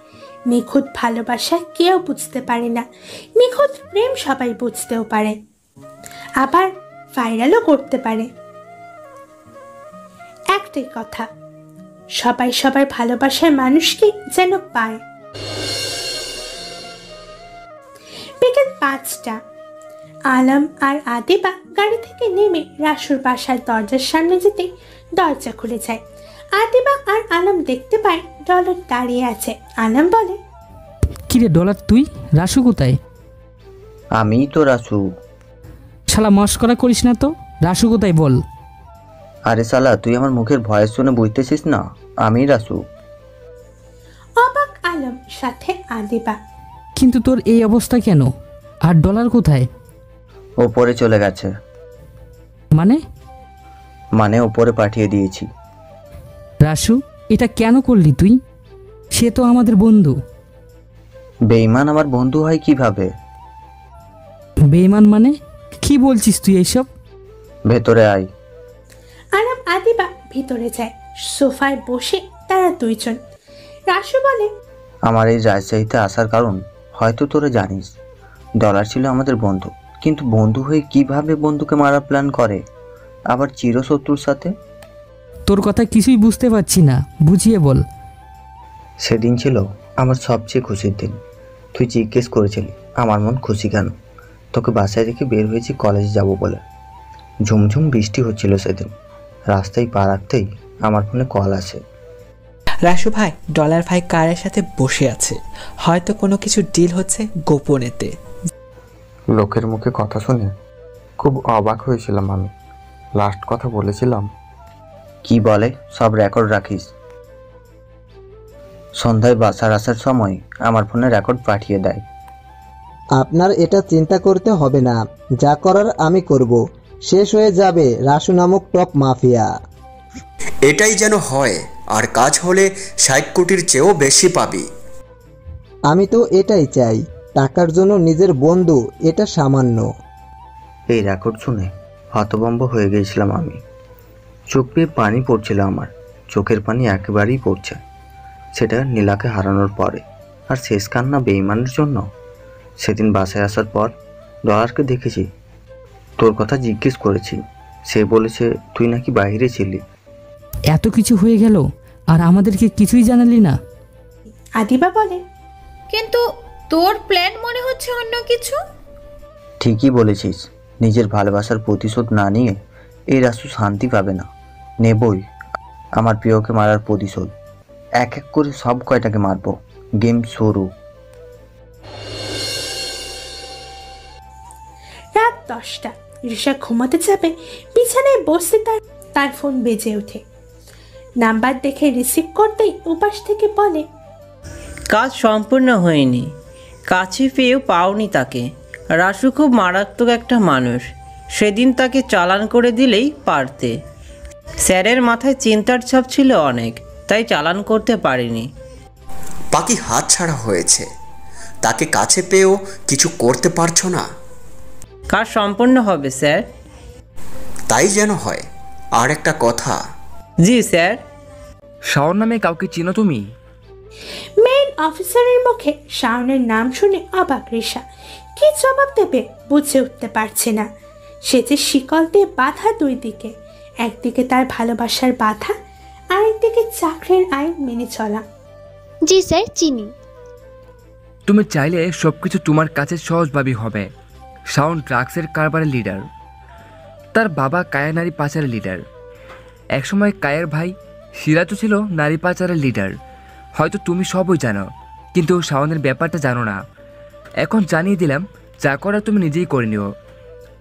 নিখুঁত ভালোবাসা কেউ বুঝতে পারে না। নিখুঁত প্রেম সবাই বুঝতেও পারে, আবার ভাইরালও করতে পারে। একটাই কথা, সবাই সবার ভালোবাসার মানুষকে যেন পায়। বিকেল 5টা। আলম আর আদিবা গাড়ি থেকে নেমে রাসুর বাসার দরজার সামনে যেতে দরজা খুলে যায়। আদিবা আর আলম দেখতে পায় ডলার দাঁড়িয়ে আছে। আলম বলে, কিরে ডলার, তুই? রাসু কোথায়? আমিই তো রাসু। শালা মস্করা করিস না তো, রাসু কোথায় বল? আরে শালা, তুই আমার মুখের ভয়েস শুনে বুঝতেছিস না আমি রাসু? অবাক আলম, সাথে আদিবা। কিন্তু তোর এই অবস্থা কেন? আর ডলার কোথায়? ওপরে চলে গেছে। মানে ওপরে পাঠিয়ে দিয়েছি। রাসু, এটা কেন করলি তুই? সে তো আমাদের বন্ধু। বেঈমান আমার বন্ধু হয় কিভাবে? বেঈমান মানে কি বলছিস তুই এইসব? ভেতরে আয়। আলম আদিবা ভিতরে যায়। সোফায় বসে তারা দুইজন। রাসু বলে, আমার এই রাজশাহীতে আসার কারণ হয়তো তোরা জানিস। ডলার ছিল আমাদের বন্ধু, কিন্তু বন্ধু হয়ে কিভাবে বন্ধুকে মারার প্ল্যান করে, আবার চিরশত্রুর সাথে? তোর কথা কিছুই বুঝতে পারছি না, বুঝিয়ে বল। সেদিন ছিল আমার সবচেয়ে খুশির দিন। তুই জিজ্ঞেস করেছিলি আমার মন খুশি কেন। তোকে বাসায় রেখে বের হয়েছি কলেজে যাব বলে। ঝুমঝুম বৃষ্টি হচ্ছিল সেদিন। রাস্তায় পা রাখতেই আমার ফোনে কল আসে। রাসু ভাই ডলার ভাই কারের সাথে বসে আছে, হয়তো কোনো কিছু ডিল হচ্ছে গোপনেতে। লোকের মুখে কথা শুনে খুব অবাক হয়েছিলাম আমি। লাস্ট কথা বলেছিলাম। কি বলে সব রেকর্ড রাখিস? সন্ধ্যায় বাসার আসার সময় আমার ফোনে রেকর্ড পাঠিয়ে দেয়। আপনার এটা চিন্তা করতে হবে না, যা করার আমি করব। শেষ হয়ে যাবে রাসু নামক টপ মাফিয়া। এটাই যেন হয়, আর কাজ হলে 60 কোটির চেয়েও বেশি পাবি। আমি তো এটাই চাই। টাকার জন্য নিজের বন্ধু, এটা সামান্য। এই রেকর্ড শুনে হতভম্ব হয়ে গিয়েছিলাম আমি। চোখ বেয়ে পানি পড়ছিল আমার। চোখের পানি একেবারেই পড়ছে, সেটা নীলাকে হারানোর পরে। আর শেষ কান্না বেঈমানের জন্য। সেদিন বাসায় আসার পর ডলারকে দেখেছি, তোর কথা জিজ্ঞেস করেছি। সে বলেছে তুই নাকি বাইরে ছিলি। এত কিছু হয়ে গেল আর আমাদেরকে কিছুই জানালি না। আদিবা বলে, কিন্তু তোর প্ল্যান মনে হচ্ছে অন্য কিছু। ঠিকই বলেছিস। নিজের ভালোবাসার প্রতিশোধ না নিয়ে এই রাসু শান্তি পাবে না। নেবই আমার প্রিয়কে মারার প্রতিশোধ। এক এক করে সব কয়টাকে মারবো। গেম শুরু। রাত 10টা। ঋষা ঘুমাতে যাবে, বিছানায় বসতে তার ফোন বেজে ওঠে। নাম্বার দেখে রিসিভ করতেই উপাস থেকে বলে, কাজ সম্পূর্ণ হয়নি। কাছে পেয়েও পাওনি তাকে। রাসু খুব মারাত্মক একটা মানুষ। সেদিন তাকে চালান করে দিলেই পারতে। স্যারের মাথায় চিন্তার ছাপ ছিল অনেক, তাই চালান করতে পারিনি। বাকি হাত ছাড়া হয়েছে, তাকে কাছে পেয়েও কিছু করতে পারছো না। কাজ সম্পূর্ণ হবে স্যার। তাই যেন হয়। আর একটা কথা। জি স্যার। শাওন নামে কাউকে চিনো তুমি? মেইন অফিসারের মুখে শাওনের নাম শুনে অবাক ঋষা। কি জবাব দেবে বুঝে উঠতে পারছে না। সে যে শিকল দিয়ে বাঁধা দুই দিকে, একদিকে তার ভালোবাসার বাধা, আরেকদিকে চাকরির আইন মেনে চলা। জি স্যার, চিনি। তুমি চাইলে সবকিছু তোমার কাছে সহজভাবেই হবে। শাওন ড্রাগসের কারবারের লিডার। তার বাবা কায়া নারী পাচারের লিডার। একসময় কায়ের ভাই সিরাজও ছিল নারী পাচারের লিডার। হয়তো তুমি সবই জানো, কিন্তু শাওনের ব্যাপারটা জানো না। এখন জানিয়ে দিলাম, যা করার তুমি নিজেই করে নিও।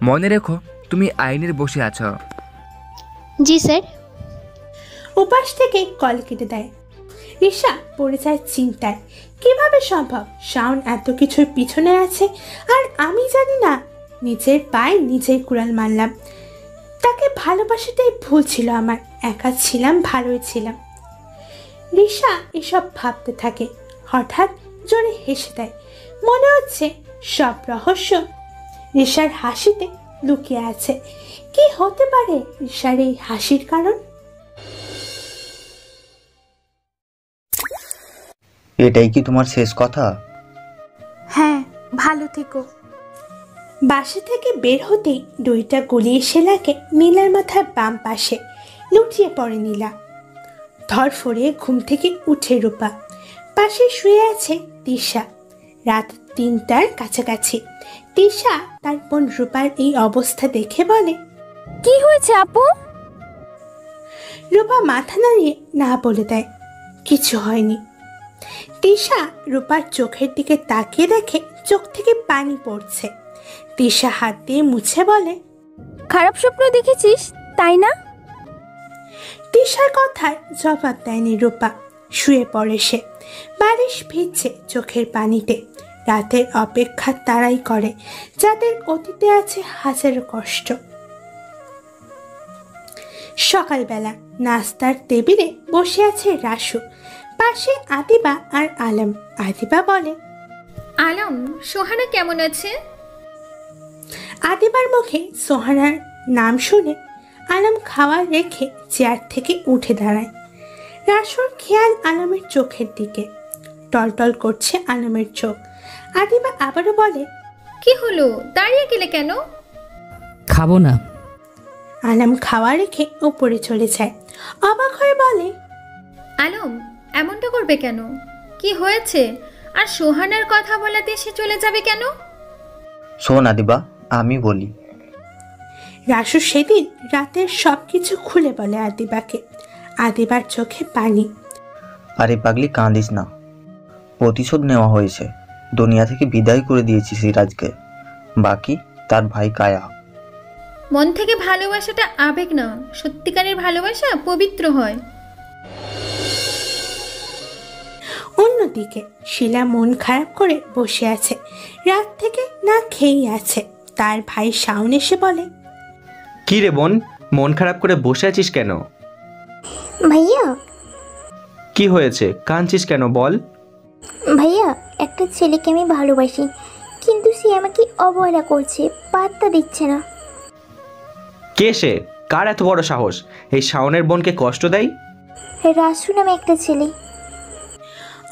মনে রেখো, তুমি আইনের বসে আছো। জি স্যার। উপাস থেকে কল কেটে দেয়। ঋষা পড়ে যায় চিন্তায়। কিভাবে সম্ভব শাওন এত কিছুর পিছনে আছে আর আমি জানি না। নিজের পায়ে নিজেই কুড়াল মারলাম। তাকে ভালোবাসাটাই ভুল ছিল আমার। একা ছিলাম, ভালোই ছিলাম। ঋষা এসব ভাবতে থাকে। হঠাৎ জোরে হেসে দেয়। মনে হচ্ছে সব রহস্য ঋষার হাসিতে লুকিয়ে আছে। কি হতে পারে ঋষার এই হাসির কারণ? এটাই কি তোমার শেষ কথা? হ্যাঁ, ভালো থেকো। বাসা থেকে বের হতেই দুইটা গুলি এসে লাগে নীলার মাথার বাম পাশে। লুটিয়ে পড়ে নীলা। ধরফড়িয়ে ঘুম থেকে উঠে রূপা। পাশে শুয়ে আছে তিশা। রাত 3টার কাছাকাছি। তিশা তার বোন রূপার এই অবস্থা দেখে বলে, কি হয়েছে আপু? রূপা মাথা নাড়িয়ে না বলে দেয়, কিছু হয়নি। তিশা রূপার চোখের দিকে তাকিয়ে দেখে চোখ থেকে পানি পড়ছে। তিশা হাত দিয়ে মুছে বলে, খারাপ স্বপ্ন দেখেছিস তাই না? তিশার কথার জবাব দেয়নি রূপা। শুয়ে পড়ে সে। বারিশ ভিজছে চোখের পানিতে। রাতের অপেক্ষা তারাই করে যাদের অতীতে আছে হাজারো কষ্ট। সকালবেলা নাস্তার টেবিলে বসে আছে রাসু। পাশে আদিবা আর আলম। আদিবা বলে, আলম, সোহানা কেমন আছে? আদিবার মুখে সোহানার নাম শুনে আলম খাওয়া রেখে চেয়ার থেকে উঠে দাঁড়ায়। রাসুর খেয়াল আলমের চোখের দিকে। টলটল করছে আলমের চোখ। আদিবা আবারও বলে, কি হলো, দাঁড়িয়ে গেলে কেন? খাবো না। আলম খাওয়া রেখে উপরে চলে যায়। অবাক হয়ে বলে, আলম এমনটা করবে কেন? কি হয়েছে? আর সোহানার কথা বলাতে সে চলে যাবে কেন? শোন আদিবা, আমি বলি। রাসু সেদিন রাতের সবকিছু খুলে বলে আদিবাকে। আদিবার চোখে পানি। আরে পাগলি, কাঁদিস না। প্রতিশোধ নেওয়া হয়েছে। দুনিয়া থেকে বিদায় করে দিয়েছি সিরাজকে। বাকি তার ভাই কায়া। মন থেকে ভালোবাসাটা আবেগ না, সত্যিকারের ভালোবাসা পবিত্র হয়। অন্যদিকে শিলা মন খারাপ করে বসে আছে। রাত থেকে না খেয়েই আছে। তার ভাই শাওন এসে বলে, কি রে বোন, মন খারাপ করে বসে আছিস কেন? ভাইয়া। কি হয়েছে, কাঁদছিস কেন বল? ভাইয়া, একটা ছেলেকে আমি ভালোবাসি, কিন্তু সে আমাকে অবহেলা করছে, পাত্তা দিচ্ছে না। কে সে? কার এত বড় সাহস এই শাওনের বোনকে কষ্ট দেয়? রাসু নামে একটা ছেলে।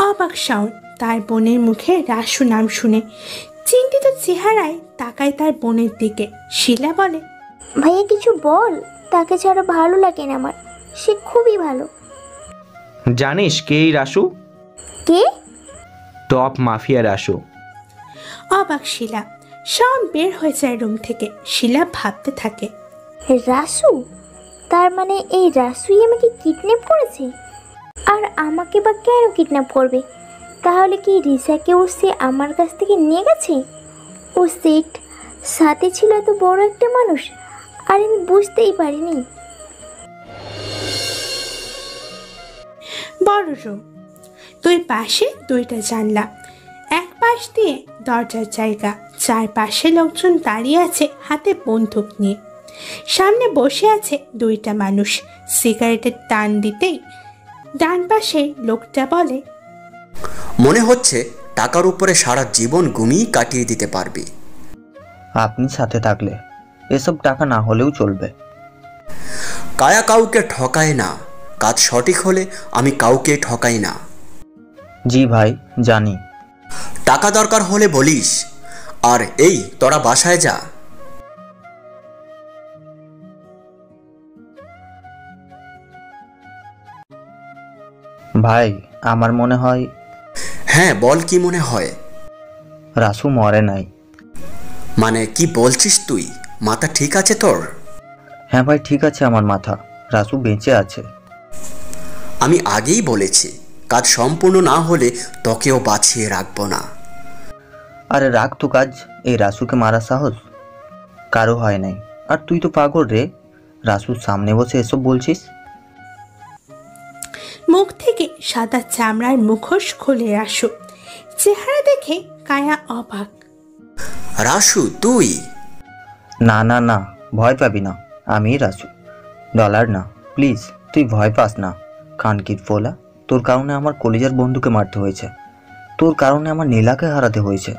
অবাক শাওন তার বোনের মুখে রাসু নাম শুনে। চিন্তিত চেহারায় তাকায় তার বোনের দিকে। শিলা বলে, ভাইয়া কিছু বল, তাকে ছাড়া ভালো লাগে না আমার, সে খুবই ভালো। জানিস কে এই রাসু? কে? Top mafia Rasu. অবাক শিলা। শাওন বের হয়ে যায় রুম থেকে। শিলা ভাবতে থাকে, রাসু? তার মানে এই রাসুই আমাকে কিডন্যাপ করেছে? আর আমাকে বা কেন কিডন্যাপ করবে? তাহলে কি রিসাকেও সে আমার কাছ থেকে নিয়ে গেছে? ও সেট সাথে ছিল এত বড় একটা মানুষ, আর আমি বুঝতেই পারিনি। বড় রুম, দুই পাশে দুইটা জানলা, এক পাশ দিয়ে দরজার জায়গা। চারপাশে লোকজন দাঁড়িয়ে আছে হাতে বন্দুক নিয়ে। সামনে বসে আছে দুইটা মানুষ। সিগারেটের টান দিতেই ডান পাশে লোকটা বলে, মনে হচ্ছে টাকার উপরে সারা জীবন ঘুমিয়ে কাটিয়ে দিতে পারবি। আপনি সাথে থাকলে এসব টাকা না হলেও চলবে। কায়া কাউকে ঠকায় না, কাজ সঠিক হলে আমি কাউকে ঠকাই না। জি ভাই, জানি। টাকা দরকার হলে বলিস। আর এই তোরা বাসায় যা। ভাই, আমার মনে হয়। হ্যাঁ বল, কি মনে হয়? রাসু মরে নাই। মানে কি বলছিস তুই? মাথা ঠিক আছে তোর? হ্যাঁ ভাই, ঠিক আছে আমার মাথা। রাসু বেঁচে আছে। আমি আগেই বলেছি, কাজ সম্পূর্ণ না হলে তোকেও বাঁচিয়ে রাখবো না। আরে রাখ তো কাজ। এই রাসুকে মারার সাহস কারো হয় নাই। আর তুই তো পাগল রে, রাসুর সামনে বসে এসব বলছিস। মুখ থেকে সাদা চামড়ার মুখোশ খুলে রাসু। চেহারা দেখে কায়া অবাক। রাসু তুই? না না না, ভয় পাবি না, আমি রাসু। ডলার না, প্লিজ তুই ভয় পাস না। খানকির ফোলা, তোর কারণে আমার কলিজার বন্ধুকে মারতে হয়েছে। তোর কারণে আমার নীলাকে হারাতে হয়েছে।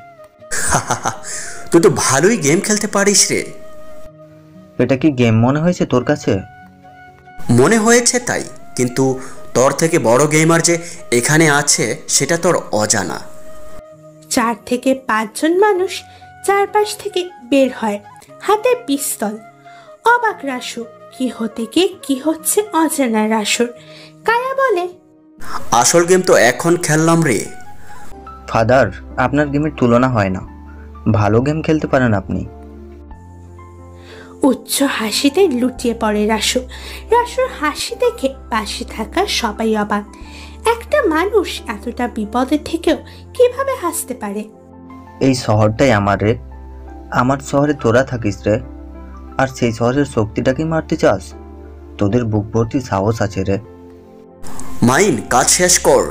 তুই তো ভালোই গেম খেলতে পারিস রে। এটা কি গেম মনে হয়েছে তোর কাছে? মনে হয়েছে তাই, কিন্তু তোর থেকে বড় গেমার যে এখানে আছে সেটা তোর অজানা। 4 থেকে 5 জন মানুষ চারপাশ থেকে বের হয়, হাতে পিস্তল। অবাক রাসু। কি হতে গিয়ে কি হচ্ছে অজানা রাসুর। কায়া বলে, আসল গেম তো এখন খেললাম রে। ফাদার, আপনার গেমের তুলনা হয় না। ভালো গেম খেলতে পারেন আপনি। উচ্চ হাসিতে লুটিয়ে পড়ে রাসু। রাসুর হাসি দেখে পাশে থাকা সবাই অবাক। একটা মানুষ এতটা বিপদের থেকেও কিভাবে হাসতে পারে? এই শহরটাই আমার রে। আমার শহরে তোরা থাকিস রে। আর সেই শহরের শক্তিটাকে মারতে চাস? তোদের বুক ভর্তি সাহস আছে রে। মাইন, কাজ শেষ কর।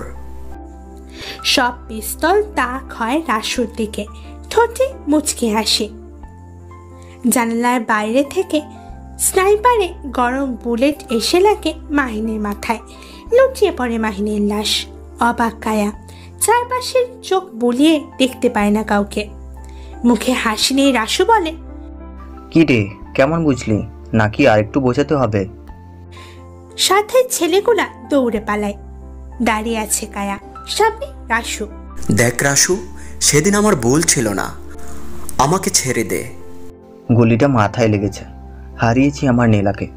সব পিস্তল তাক হয় রাসুর দিকে। ঠোঁটে মুচকি হাসি। জানালার বাইরে থেকে স্নাইপারে গরম বুলেট এসে লাগে মাহিনের মাথায়। লুটিয়ে পড়ে মাহিনের লাশ। অবাক কায়া। চারপাশের চোখ বুলিয়ে দেখতে পায় না কাউকে। মুখে হাসি নিয়ে রাসু বলে, কি রে, কেমন বুঝলি? নাকি আরেকটু বোঝাতে হবে? সাথে ছেলেগুলা দৌড়ে পালায়। দাঁড়িয়ে আছে কায়া, সামনে রাসু। দেখ রাসু, সেদিন আমার ভুল ছিল না। আমাকে ছেড়ে দে। গুলিটা মাথায় লেগেছে। হারিয়েছি আমার নীলাকে।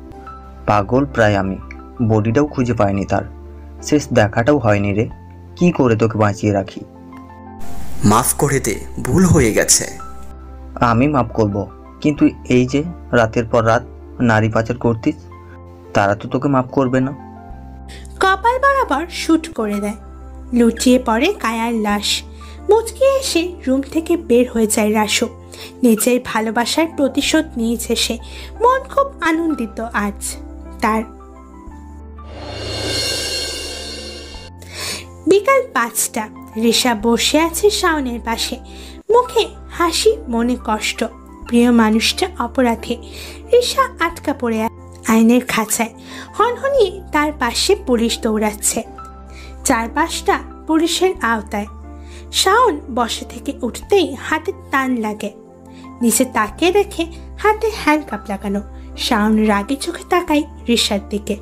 পাগল প্রায় আমি। বডিটাও খুঁজে পাইনি তার। শেষ দেখাটাও হয়নি রে। কি করে তোকে বাঁচিয়ে রাখি? মাফ করে দে, ভুল হয়ে গেছে। আমি মাফ করব, কিন্তু এই যে রাতের পর রাত নারী পাচার করতিস, তারা তো তোকে মাফ করবে না। কপাল বরাবর শুট করে দেয়। লুটিয়ে পড়ে কায়ার লাশ। মুচকি এসে রুম থেকে বের হয়ে যায় রাসু। নিজের ভালোবাসার প্রতিশোধ নিয়েছে সে। মন খুব আনন্দিত আজ তার। বিকাল 5টা। রিশা বসে আছে শাওনের পাশে। মুখে হাসি, মনে কষ্ট। প্রিয় মানুষটা অপরাধী। রিশা আটকা পড়ে আইনের খাঁচায়। হনহনিয়ে তার পাশে পুলিশ দৌড়াচ্ছে। চারপাশটা পুলিশের আওতায়। শাওন বসে থেকে উঠতেই হাতে টান লাগে। নিচে তাকিয়ে দেখে হাতে হ্যান্ডকাপ লাগানো। শাওন রাগে চোখে তাকায় রিশার দিকে।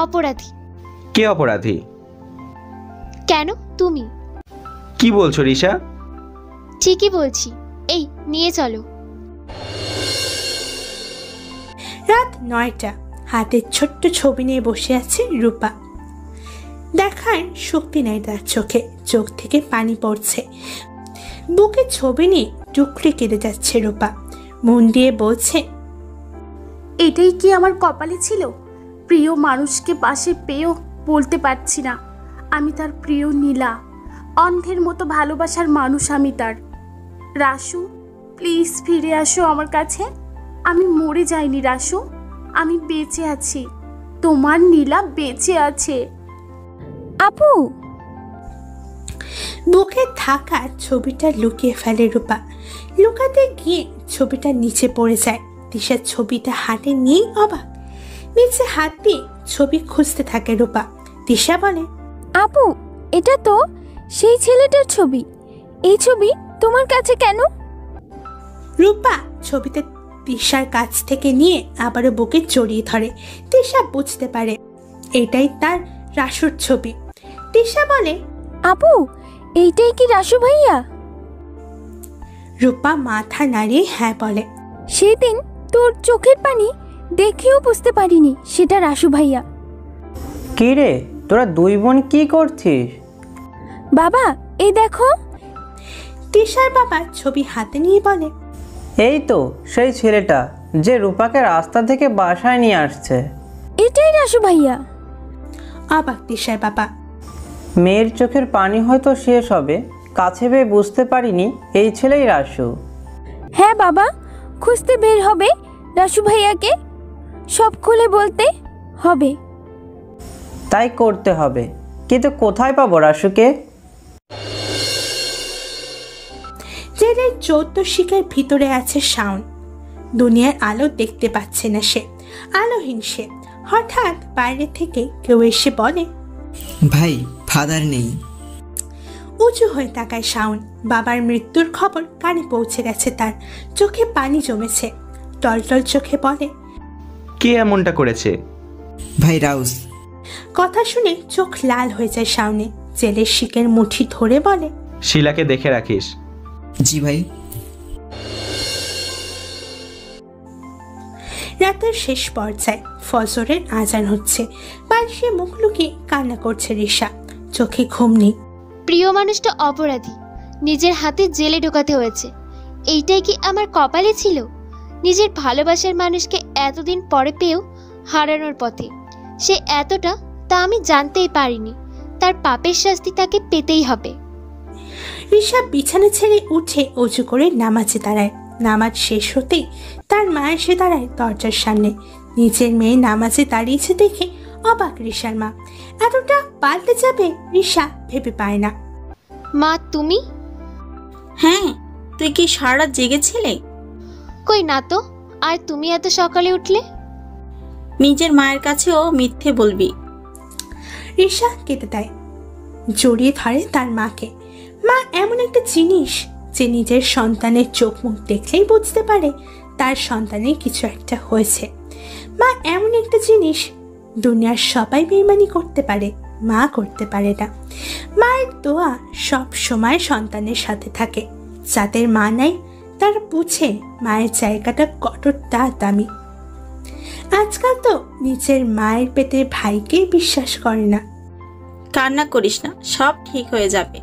অপরাধী? কে অপরাধী? কেন তুমি? কি বলছো রিশা? ঠিকই বলছি। এই নিয়ে চলো। রাত 9টা। হাতে ছোট্ট ছবি নিয়ে বসে আছে রূপা। দেখার শক্তি নাই তার চোখে। চোখ থেকে পানি পড়ছে। বুকে ছবি নিয়ে টুকরে কেঁদে যাচ্ছে রূপা। মন দিয়ে বলছে, এটাই কি আমার কপালে ছিল? প্রিয় মানুষকে পাশে পেয়েও বলতে পারছি না আমি তার প্রিয় নীলা। অন্ধের মতো ভালোবাসার মানুষ আমি তার। রাসু, প্লিজ ফিরে আসো আমার কাছে। আমি মরে যাইনি রাসু, আমি বেঁচে আছি। তোমার নীলা বেঁচে আছে। আপু। বুকে থাকা ছবিটা লুকিয়ে ফেলে রূপা। লুকাতে গিয়ে ছবিটা নিচে পড়ে যায়। দিশা ছবিটা হাতে নিয়ে অবাক। নিচে হাত দিয়ে ছবি খুঁজতে থাকে রূপা। দিশা বলে, আপু, এটা তো সেই ছেলেটার ছবি। এই ছবি তোমার কাছে কেন? রূপা ছবিতে দিশার কাছ থেকে নিয়ে আবারও বুকে জড়িয়ে ধরে। দিশা বুঝতে পারে এটাই তার রাসুর ছবি। দিশা বলে, আপু, এইটাই কি রাসু ভাইয়া? রূপা মাথা নাড়িয়ে হ্যাঁ বলে। সেদিন তোর চোখের পানি দেখেও বুঝতে পারিনি সেটা রাসু ভাইয়া। কি রে, তোরা দুই বোন কি করছিস? বাবা, এই দেখো। দিশার বাবা ছবি হাতে নিয়ে বলে, এই তো সেই ছেলেটা যে রূপাকে রাস্তা থেকে বাসায় নিয়ে আসছে। এটাই রাসু ভাইয়া। অবাক দিশার বাবা। মেয়ের চোখের পানি হয়তো শেষ হবে, কাছে পেয়ে বুঝতে পারিনি এই ছেলেই রাসু। হ্যাঁ বাবা, খুঁজতে বের হবে রাসু ভাইয়াকে। সব খুলে বলতে হবে। তাই করতে হবে, কিন্তু কোথায় পাবো রাসুকে? জেলের 14 শিকার ভিতরে আছে শাওন। দুনিয়ার আলো দেখতে পাচ্ছে না সে। আলোহীন সে। হঠাৎ বাইরে থেকে কেউ এসে বলে, ভাই, ফাদার নেই। উঁচু হয়ে তাকায় শাওন। বাবার মৃত্যুর খবর কানে পৌঁছে গেছে তার। চোখে পানি জমেছে। টলটল চোখে বলে, কে এমনটা করেছে? ভাই রাউস। কথা শুনে চোখ লাল হয়ে যায় শাওনে। জেলের শিকের মুঠি ধরে বলে, শিলাকে দেখে রাখিস। জি ভাই। রাতের শেষ পর্যায়ে ফজরের আজান হচ্ছে। বালিশে মুখ লুকিয়ে কান্না করছে রিশা। চোখে ঘুম নেই। প্রিয় মানুষটা অপরাধী, নিজের হাতে জেলে ঢোকাতে হয়েছে। এইটাই কি আমার কপালে ছিল? নিজের ভালোবাসার মানুষকে এতদিন পরে পেয়েও হারানোর পথে। সে এতটা তা আমি জানতেই পারিনি। তার পাপের শাস্তি তাকে পেতেই হবে। রিশা বিছানা ছেড়ে উঠে অজু করে নামাজে দাঁড়ায়। নামাজ শেষ হতেই তার মা এসে দাঁড়ায় দরজার সামনে। নিজের মেয়ে নামাজে দাঁড়িয়েছে দেখে অবাক রিশার মা। এতটা পাল্টে যাবে রিশা ভেবে পায় না। মা, তুমি? হ্যাঁ, তুই কি সারা রাত জেগেছিলে? কই না তো। আর তুমি এত সকালে উঠলে? নিজের মায়ের কাছেও মিথ্যে বলবি? রিশা কেটে দেয়। জড়িয়ে ধরে তার মাকে। মা এমন একটা জিনিস যে নিজের সন্তানের চোখ মুখ দেখলেই বুঝতে পারে তার সন্তানের কিছু একটা হয়েছে। মা এমন একটা জিনিস দুনিয়ার সবাই বেইমানি করতে পারে, মা করতে পারে না। মায়ের দোয়া সব সময় সন্তানের সাথে থাকে। যাদের মা নাই তারা বুঝে মায়ের জায়গাটা কতটা দামি। আজকাল তো নিজের মায়ের পেটের ভাইকেই বিশ্বাস করে না। কান্না করিস না, সব ঠিক হয়ে যাবে।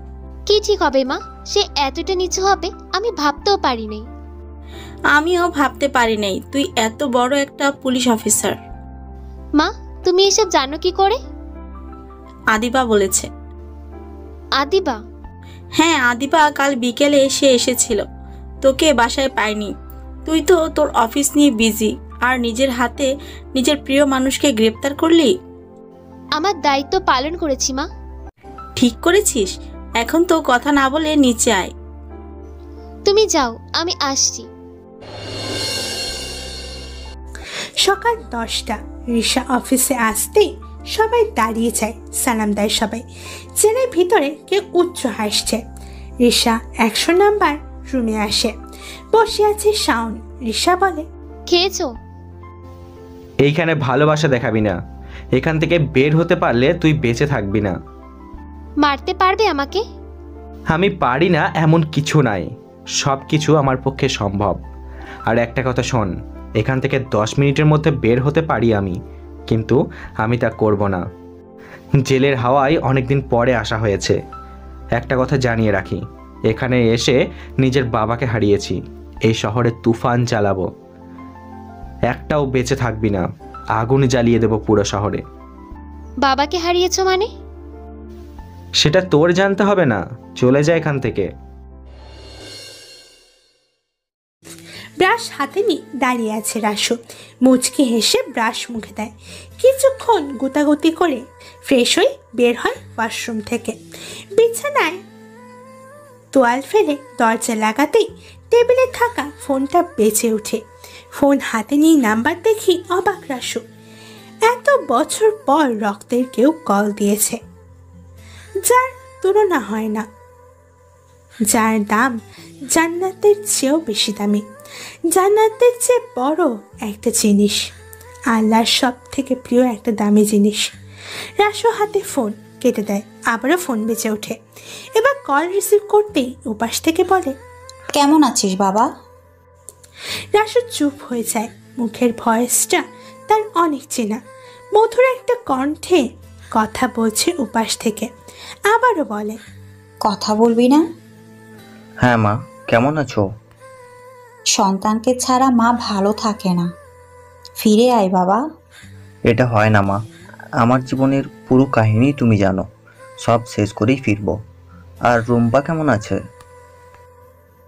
কি ঠিক হবে মা? সে এতটা নিচু হবে আমি ভাবতেও পারি নাই। আমিও ভাবতে পারি নাই তুই এত বড় একটা পুলিশ অফিসার। মা, তুমি এসব জানো কি করে? আদিবা বলেছে। আদিবা? হ্যাঁ, আদিবা কাল বিকেলে এসেছিল। তোকে বাসায় পাইনি, তুই তো তোর অফিস নিয়ে বিজি, আর নিজের হাতে নিজের প্রিয় মানুষকে গ্রেপ্তার করলি। আমার দায়িত্ব পালন করেছি মা। ঠিক করেছিস। এখন তো কথা না বলে নিচে আয়। তুমি যাও, আমি আসছি। সকাল 10টা। রিসা অফিসে আসতেই সবাই দাঁড়িয়ে যায়, সালাম দেয় সবাই। জেলের ভিতরে কেউ উচ্চ হাসছে। রিসা 100 নাম্বার রুমে আসে, বসে আছে শাওন। রিসা বলে, খেয়েছো? এইখানে ভালোবাসা দেখাবি না, এখান থেকে বের হতে পারলে তুই বেঁচে থাকবি না। মারতে পারবে আমাকে? আমি পারি না এমন কিছু নাই, সব কিছু আমার পক্ষে সম্ভব। আর একটা কথা শোন, এখান থেকে 10 মিনিটের মধ্যে বের হতে পারি আমি, কিন্তু আমি তা করব না। জেলের হাওয়ায় অনেকদিন পরে আসা হয়েছে। একটা কথা জানিয়ে রাখি, এখানে এসে নিজের বাবাকে হারিয়েছি। এই শহরে তুফান চালাবো, একটাও বেঁচে থাকবি না, আগুন জ্বালিয়ে দেব পুরো শহরে। বাবাকে হারিয়েছো মানে? সেটা তোর জানতে হবে না, চলে যায় এখান থেকে। ব্রাশ হাতে নিয়ে দাঁড়িয়ে আছে রাসু। মুচকি হেসে ব্রাশ মুখে দেয়। কিছুক্ষণ গুতাগুতি করে ফ্রেশ হয়ে বের হয় ওয়াশরুম থেকে। বিছানায় তোয়াল ফেলে দরজা লাগাতেই টেবিলে থাকা ফোনটা বেঁচে ওঠে। ফোন হাতে নিয়ে নাম্বার দেখি অবাক রাসু। এত বছর পর রক্তের কেউ কল দিয়েছে, যার তুলনা হয় না, যার দাম জান্নাতের চেয়েও বেশি দামি, জান্নাতের চেয়ে বড় একটা জিনিস, আল্লাহর সব থেকে প্রিয় একটা দামি জিনিস। রাসু হাতে ফোন কেটে দেয়, আবারও ফোন বেজে ওঠে। এবার কল রিসিভ করতেই উপাস থেকে বলে, কেমন আছিস বাবা? রাসু চুপ হয়ে যায়। মুখের ভয়েসটা তার অনেক চেনা, মধুর একটা কণ্ঠে কথা বলছে উপাস থেকে। আবারও বলে, কথা বলবি না? হ্যাঁ মা, কেমন আছো? সন্তানকে ছাড়া মা ভালো থাকে না, ফিরে আয় বাবা। এটা হয় না মা, আমার জীবনের পুরো কাহিনী তুমি জানো, সব শেষ করেই ফিরবো। আর রুম্পা কেমন আছে?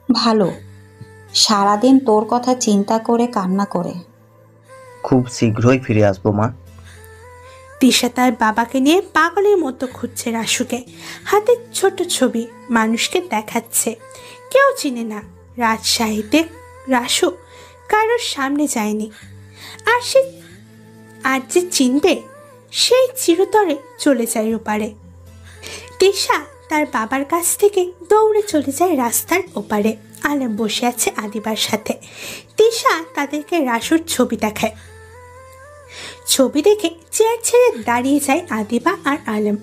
ভালো, সারাদিন তোর কথা চিন্তা করে কান্না করে। খুব শীঘ্রই ফিরে আসবো মা। তিশা তার বাবাকে নিয়ে পাগলের মতো খুঁজছে রাসুকে। হাতে ছোট ছবি, মানুষকে দেখাচ্ছে। কেউ চিনে না রাজশাহীতে রাসু কারোর সামনে যায়নি। আর যে চিনবে সেই চিরতরে চলে যায় ওপারে। তিশা তার বাবার কাছ থেকে দৌড়ে চলে যায় রাস্তার ওপারে। আলম বসে আছে আদিবার সাথে। তিশা তাদেরকে রাসুর ছবি দেখায়। ছবি দেখে চেয়ার ছেড়ে দাঁড়িয়ে যায় আদিবা আর আলম।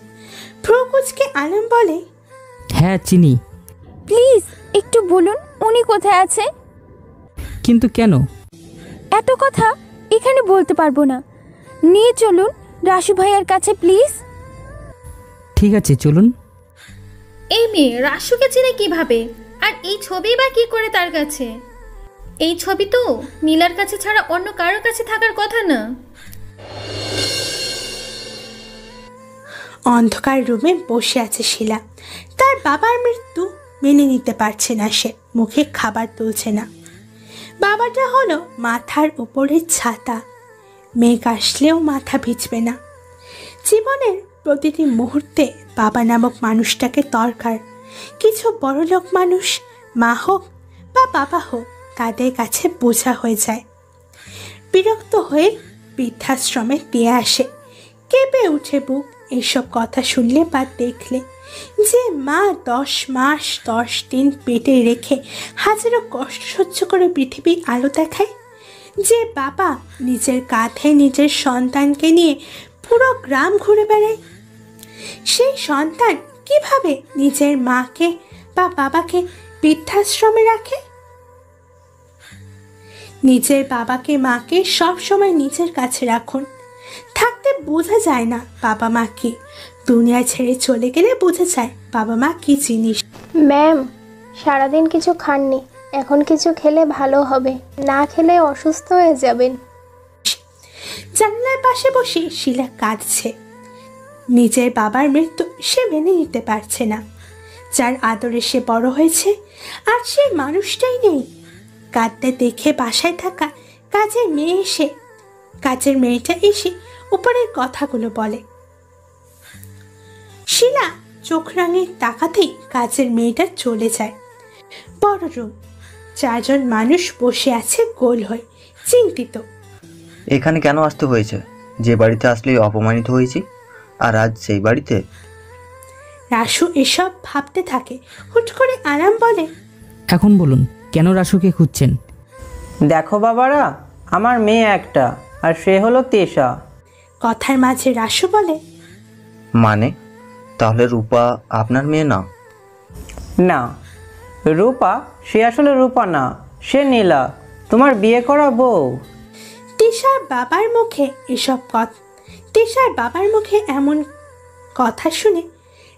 প্রকুচকে আলম বলে, হ্যাঁ চিনি। প্লিজ একটু বলুন উনি কোথায় আছে? কিন্তু কেন? এত কথা এখানে বলতে পারবো না, নিয়ে চলুন রাসু ভাইয়ার কাছে প্লিজ। ঠিক আছে চলুন। এই মেয়ে রাসুকে চিনে কিভাবে? আর এই ছবি বা কি করে তার কাছে? এই ছবি তো নীলার কাছে ছাড়া অন্য কারোর কাছে থাকার কথা না। অন্ধকার রুমে বসে আছে শিলা। তার বাবার মৃত্যু মেনে নিতে পারছে না সে, মুখে খাবার তুলছে না। বাবাটা হলো মাথার উপরের ছাতা, মেঘ আসলেও মাথা ভিজবে না। জীবনের প্রতিটি মুহূর্তে বাবা নামক মানুষটাকে দরকার। কিছু বড়লোক মানুষ, মা হোক বা বাবা হোক, তাদের কাছে বোঝা হয়ে যায়। বিরক্ত হয়ে বৃদ্ধাশ্রমে দিয়ে আসে। কেঁপে উঠে বুক এইসব কথা শুনলে বা দেখলে। যে মা 10 মাস 10 দিন পেটে রেখে হাজারো কষ্ট সহ্য করে পৃথিবী আলো দেখায়। যে বাবা নিজের কাঁধে নিজের সন্তানকে নিয়ে পুরো গ্রাম ঘুরে বেড়ায়। সেই সন্তান কিভাবে নিজের মাকে বা বাবাকে বৃদ্ধাশ্রমে রাখে? নিজের বাবাকে মাকে সব সময় নিজের কাছে রাখুন। থাকতে বোঝা যায় না বাবা মা কি, দুনিয়া ছেড়ে চলে গেলে বোঝা যায় বাবা মা কি জিনিস। ম্যাম, সারাদিন কিছু খাননি, এখন কিছু খেলে ভালো হবে, না খেলে অসুস্থ হয়ে যাবেন। জানলার পাশে বসে শিলা কাঁদছে। নিজের বাবার মৃত্যু সে মেনে নিতে পারছে না। যার আদরে সে বড় হয়েছে আর সে মানুষটাই নেই। কাঁদতে দেখে বাসায় থাকা কাজের মেয়েটা এসে উপরের কথাগুলো বলে। শিলা চোখ রাঙে তাকাতেই কাজের মেয়েটা চলে যায়। বড় রুম, 4 জন মানুষ বসে আছে গোল হয়ে, চিন্তিত। এখানে কেন আসতে হয়েছে? যে বাড়িতে আসলে অপমানিত হয়েছি, আর আজ সেই বাড়িতে। রাসু এসব ভাবতে থাকে। হুট করে আরাম বলে, এখন বলুন কেন রাসুকে খুঁজছেন? দেখো বাবারা, আমার মেয়ে একটা, আর সে হলো তেশা। কথার মাঝে রাসু বলে, মানে তাহলে রূপা আপনার মেয়ে না? না, রূপা, সে আসলে রূপা না, সে নীলা, তোমার বিয়ে করা বউ। তেশার বাবার মুখে এমন কথা শুনে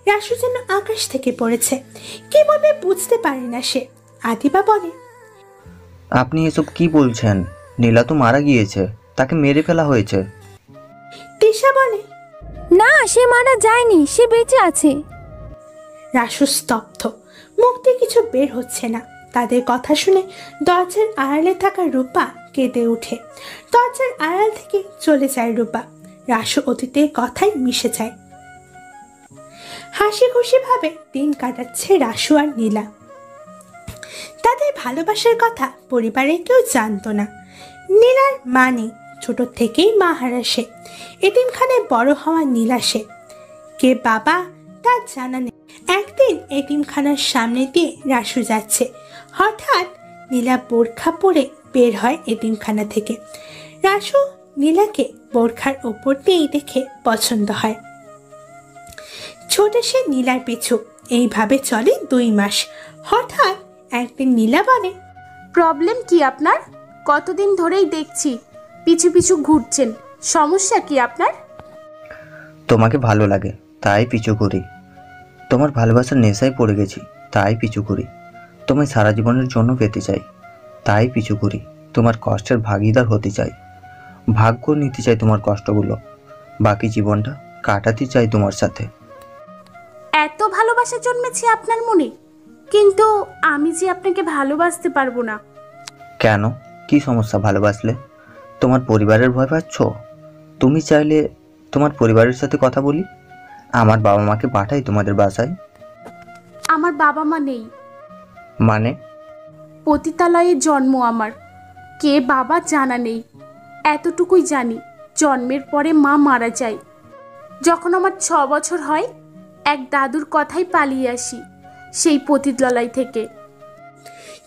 রাসু যেন আকাশ থেকে পড়েছে। কি বলবে বুঝতে পারে না সে। আদিবা বলে, আপনি এসব কি বলছেন? নীলা তো মারা গিয়েছে, তাকে মেরে ফেলা হয়েছে। তেশা বলে, না, সে মারা যায়নি, সে বেঁচে আছে। রাসু স্তব্ধ, মুখ দিয়ে কিছু বের হচ্ছে না। তাদের কথা শুনে দরজার আড়ালে থাকা রূপা কেঁদে ওঠে। দরজার আড়াল থেকে চলে যায় রূপা। রাসু অতীতের কথায় মিশে যায়। হাসি খুশি ভাবে দিন কাটাচ্ছে রাসু আর নীলা। তাদের ভালোবাসার কথা পরিবারে কেউ জানতো না। নীলার মা নেই, ছোট থেকেই মা হারা সে। এতিমখানায় বড় হওয়া নীলা সে। কে বাবা তার জানা নেই। একদিন এতিমখানার সামনে দিয়ে রাসু যাচ্ছে। হঠাৎ নীলা বোরখা পরে বের হয় এতিমখানা থেকে। রাসু নীলাকে বোরখার ওপর দিয়েই দেখে পছন্দ হয়। ছোটে সে নীলার পিছু। এইভাবে চলে 2 মাস। হঠাৎ একদিন নীলা বলে, প্রবলেম কি আপনার? কতদিন ধরেই দেখছি পিছু পিছু ঘুরছেন, সমস্যা কি আপনার? তোমাকে ভালো লাগে তাই পিছু করি। তোমার ভালোবাসার নেশায় পড়ে গেছি তাই পিছু করি। তোমায় সারা জীবনের জন্য পেতে চাই তাই পিছু করি। তোমার কষ্টের ভাগিদার হতে চাই, ভাগ্য নিতে চাই তোমার কষ্টগুলো, বাকি জীবনটা কাটাতে চাই তোমার সাথে। এত ভালোবাসা জন্মেছে আপনার মনে, কিন্তু আমি যে আপনাকে ভালোবাসতে পারবো না। কেন? কি সমস্যা ভালোবাসলে? তোমার পরিবারের ভয় পাচ্ছ? তুমি চাইলে তোমার পরিবারের সাথে কথা বলি, আমার বাবা মাকে পাঠাই তোমাদের বাসায়। আমার বাবা মা নেই। মানে? পতিতালয়ে জন্ম আমার, কে বাবা জানা নেই। এতটুকুই জানি, জন্মের পরে মা মারা যায়। যখন আমার 6 বছর হয়, এক দাদুর কথাই পালিয়ে আসি সেই পতিতালয় থেকে।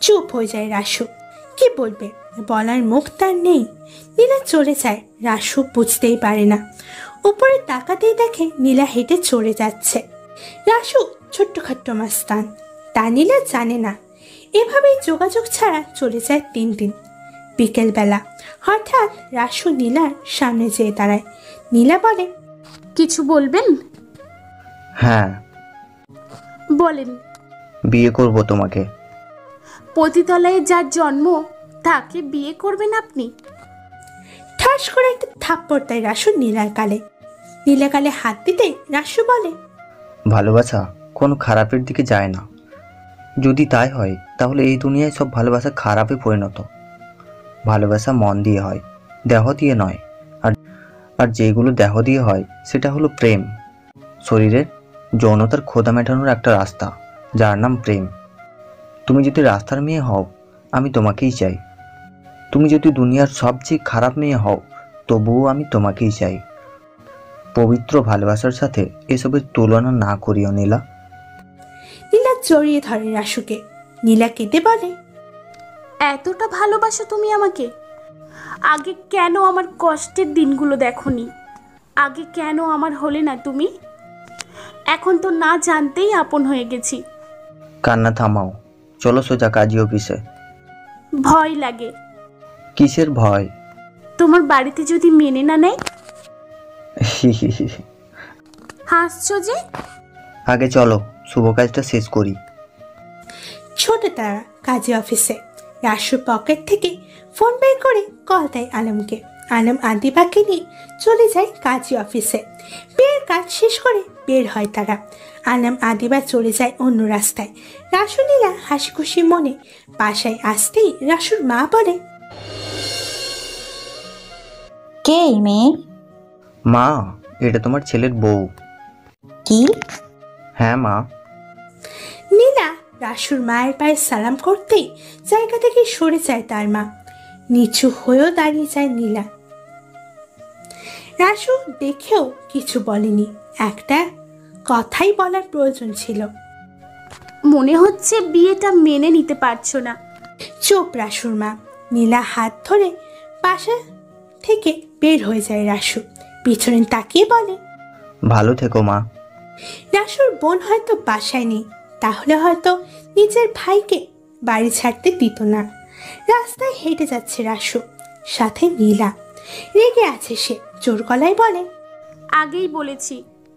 চুপ হয়ে যায় রাসু। কি বলবে, বলার মুখ তার নেই। নীলা চলে যায়। রাসু বুঝতেই পারে না। উপরে তাকাতেই দেখে নীলা হেঁটে চলে যাচ্ছে। রাসু ছোট্টখাট্ট মাস্তান, তা নীলা জানে না। এভাবেই যোগাযোগ ছাড়া চলে যায় 3 দিন। বিকেলবেলা হঠাৎ রাসু নীলার সামনে যেয়ে দাঁড়ায়। নীলা বলে, কিছু বলবেন? হ্যাঁ। বলেন। বিয়ে করব তোমাকে। পতিতালয়ে যার জন্ম তাকে বিয়ে করবেন আপনি? ঠাস করে একটা থাপ্পড় দেয় রাসু নীলার গালে। নীলা গালে হাত দিতে রাসু বলে, ভালোবাসা কোনো খারাপের দিকে যায় না। যদি তাই হয় তাহলে এই দুনিয়ায় সব ভালোবাসা খারাপে পরিণত। ভালোবাসা মন দিয়ে হয়, দেহ দিয়ে নয়। আর যেগুলো দেহ দিয়ে হয় সেটা হলো প্রেম। শরীরের যৌনতার ক্ষুধা মেটানোর একটা রাস্তা, যার নাম প্রেম। তুমি যদি রাস্তার মেয়ে হও, আমি তোমাকেই চাই। তুমি যদি দুনিয়ার সবচেয়ে খারাপ মেয়ে হও, তবুও আমি তোমাকেই চাই। পবিত্র ভালোবাসার সাথে এসবের তুলনা না করিও নীলা। নীলা জড়িয়ে ধরে রাসুকে। নীলা কেঁদে বলে, এতটা ভালোবাসো তুমি আমাকে? আগে কেন আমার কষ্টের দিনগুলো দেখোনি? আগে কেন আমার হলে না তুমি? এখন তো না জানতেই আপন হয়ে গেছি। কান্না থামাও, চলো সোজা কাজী অফিসে। ভয় লাগে। কিসের ভয়? তোমার বাড়িতে যদি মেনে না নেয়? হাসছো যে? আগে চলো শুভ কাজটা শেষ করি। ছোট তারা কাজী অফিসে। রাসু পকেট থেকে ফোন বের করে কল দেয় আলমকে। আলম আদিবাকে নিয়ে চলে যায় কাজী অফিসে। বিয়ের কাজ শেষ করে বের হয় তারা। আলম আদিবা চলে যায় অন্য রাস্তায়। রাসু নীলা হাসি খুশি মনে বাসায় আসতেই রাসুর মা বলে, কে এই মেয়ে? মা, এটা তোমার ছেলের বউ। কি? হ্যাঁ মা। নীলা রাসুর মায়ের পায়ে সালাম করতেই জায়গা থেকে সরে যায় তার মা। নিচু হয়েও দাঁড়িয়ে যায় নীলা। রাসু দেখেও কিছু বলেনি। একটা কথাই বলার প্রয়োজন ছিল। মনে হচ্ছে বিয়েটা মেনে নিতে পারছো না। চুপ রাসুর মা। নীলা হাত ধরে বাসা থেকে বের হয়ে যায় রাসু। পিছনে তাকিয়ে বলে, ভালো থেকো মা। রাসুর বোন হয়তো বাসায় নেই, তাহলে হয়তো নিজের ভাইকে বাড়ি ছাড়তে দিত না। রাস্তায় হেঁটে যাচ্ছে রাসু, সাথে নীলা। রেগে আছে সে, জোর গলায় বলে, আগেই বলেছি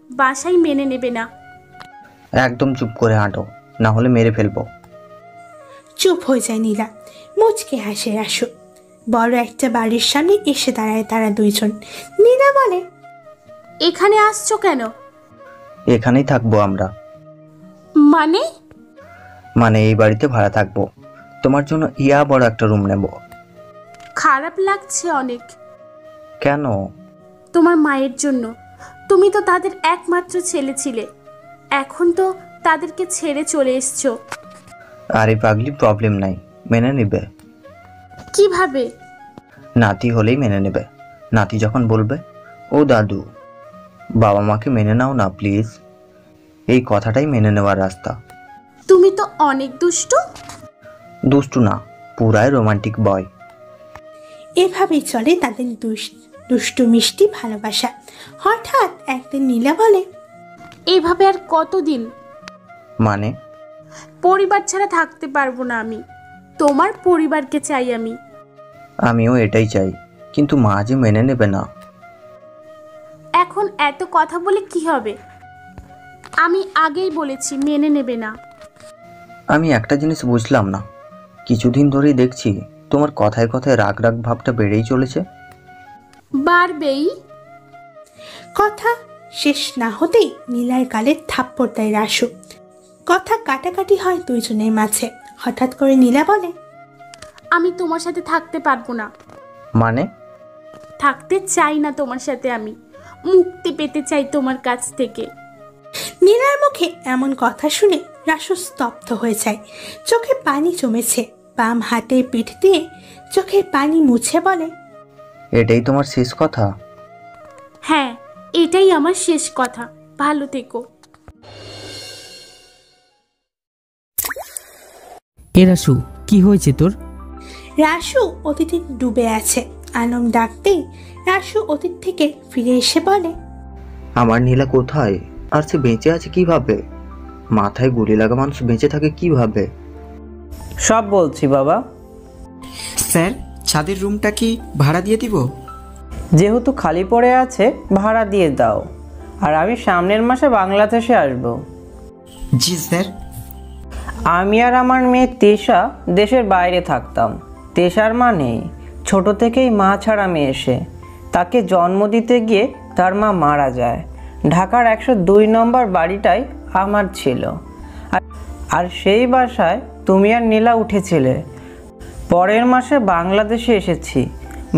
বাসায় মেনে নেবে না। একদম চুপ করে হাঁটো, না হলে মেরে ফেলবো। চুপ হয়ে যায় নীলা। মুচকে হাসে রাসু। বড় একটা বাড়ির সামনে এসে দাঁড়ায় তারা দুইজন। নীলা বলে, এখানে আসছো কেন? এখানেই থাকবো আমরা। মানে এই বাড়িতে ভাড়া থাকবো। তোমার জন্য বড় একটা রুম নেব। খারাপ লাগছে অনেক। কেন? তোমার মায়ের জন্য। তুমি তো তাদের একমাত্র ছেলে ছিলে, এখন তো তাদেরকে ছেড়ে চলে এসছো। আরে পাগলি, প্রবলেম নাই, মেনে নেবে। কিভাবে? নাতি হলেই মেনে নেবে। নাতি যখন বলবে, ও দাদু, বাবা মাকে মেনে নাও না প্লিজ, এই কথাটাই মেনে নেওয়ার রাস্তা। তুমি তো অনেক দুষ্টু। দুষ্টু না, পুরাই রোমান্টিক বয়। এভাবেই চলে তাদের দুষ্টু মিষ্টি ভালোবাসা। হঠাৎ একদিন নীলা বলে, এভাবে আর কতদিন? মানে? পরিবার ছাড়া থাকতে পারবো না আমি। তোমার পরিবারকে চাই আমি। আমিও এটাই চাই, কিন্তু মা যে মেনে নেবে না। এখন এত কথা বলে কি হবে? আমি আগেই বলেছি মেনে নেবে না। আমি একটা জিনিস বুঝলাম না, কিছুদিন ধরেই দেখছি তোমার কথায় কথায় রাগ রাগ ভাবটা বেড়েই চলেছে। বাড়বেই। কথা শেষ না হতেই নীলার গালে থাপ্পড় দেয় রাসু। কথা কাটাকাটি হয় দুইজনের মাঝে। হঠাৎ করে নীলা বলে, আমি তোমার সাথে থাকতে পারবো না। মানে? থাকতে চাই না তোমার সাথে আমি। মুক্তি পেতে চাই তোমার কাছ থেকে। নীলার মুখে এমন কথা শুনে রাসু স্তব্ধ হয়ে যায়। চোখে পানি জমেছে। বাম হাতে পিঠ দিয়ে চোখের পানি মুছে বলে, এটাই তোমার শেষ কথা? হ্যাঁ, এটাই আমার শেষ কথা। ভালো থেকো। এ রাসু, কি হয়েছে তোর? রাসু অতীতে ডুবে আছে। আলম ডাকতেই রাসু অতীত থেকে ফিরে এসে বলে, আমার নীলা কোথায়? আর সে বেঁচে আছে কিভাবে? মাথায় গুলি লাগা মানুষ বেঁচে থাকে কিভাবে? সব বলছি বাবা। স্যার, ছাদের রুমটা কি ভাড়া দিয়ে দিব? যেহেতু খালি পড়ে আছে ভাড়া দিয়ে দাও। আর আমি সামনের মাসে বাংলাদেশে আসব। জি স্যার। আমি আর আমার মেয়ে তেশা দেশের বাইরে থাকতাম। তেশার মা নেই, ছোট থেকেই মা ছাড়া মেয়ে এসে। তাকে জন্ম দিতে গিয়ে তার মা মারা যায়। ঢাকার 102 নম্বর বাড়িটাই আমার ছিল। আর সেই বাসায় তুমি আর নীলা উঠেছিলে। পরের মাসে বাংলাদেশে এসেছি।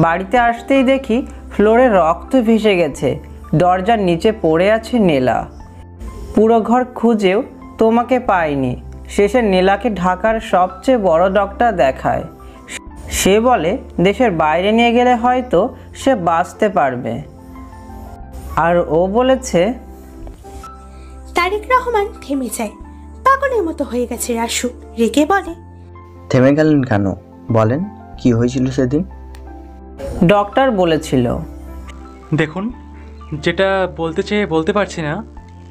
বাড়িতে আসতেই দেখি ফ্লোরে রক্ত ভেসে গেছে। দরজার নিচে পড়ে আছে নীলা। পুরো ঘর খুঁজেও তোমাকে পাইনি। শেষে নীলাকে ঢাকার সবচেয়ে বড় ডক্টর দেখায়। সে বলে দেশের বাইরে নিয়ে গেলে হয়তো সে বাঁচতে পারবে। আর ও বলেছে। তারেক রহমান থেমে যায়। পাগলের মতো হয়ে গেছে রাসু। রেগে বলে, থেমে গেলেন কেন? বলেন কি হয়েছিল সেদিন? ডক্টর বলেছিল। দেখুন, যেটা বলতে চেয়ে বলতে পারছি না,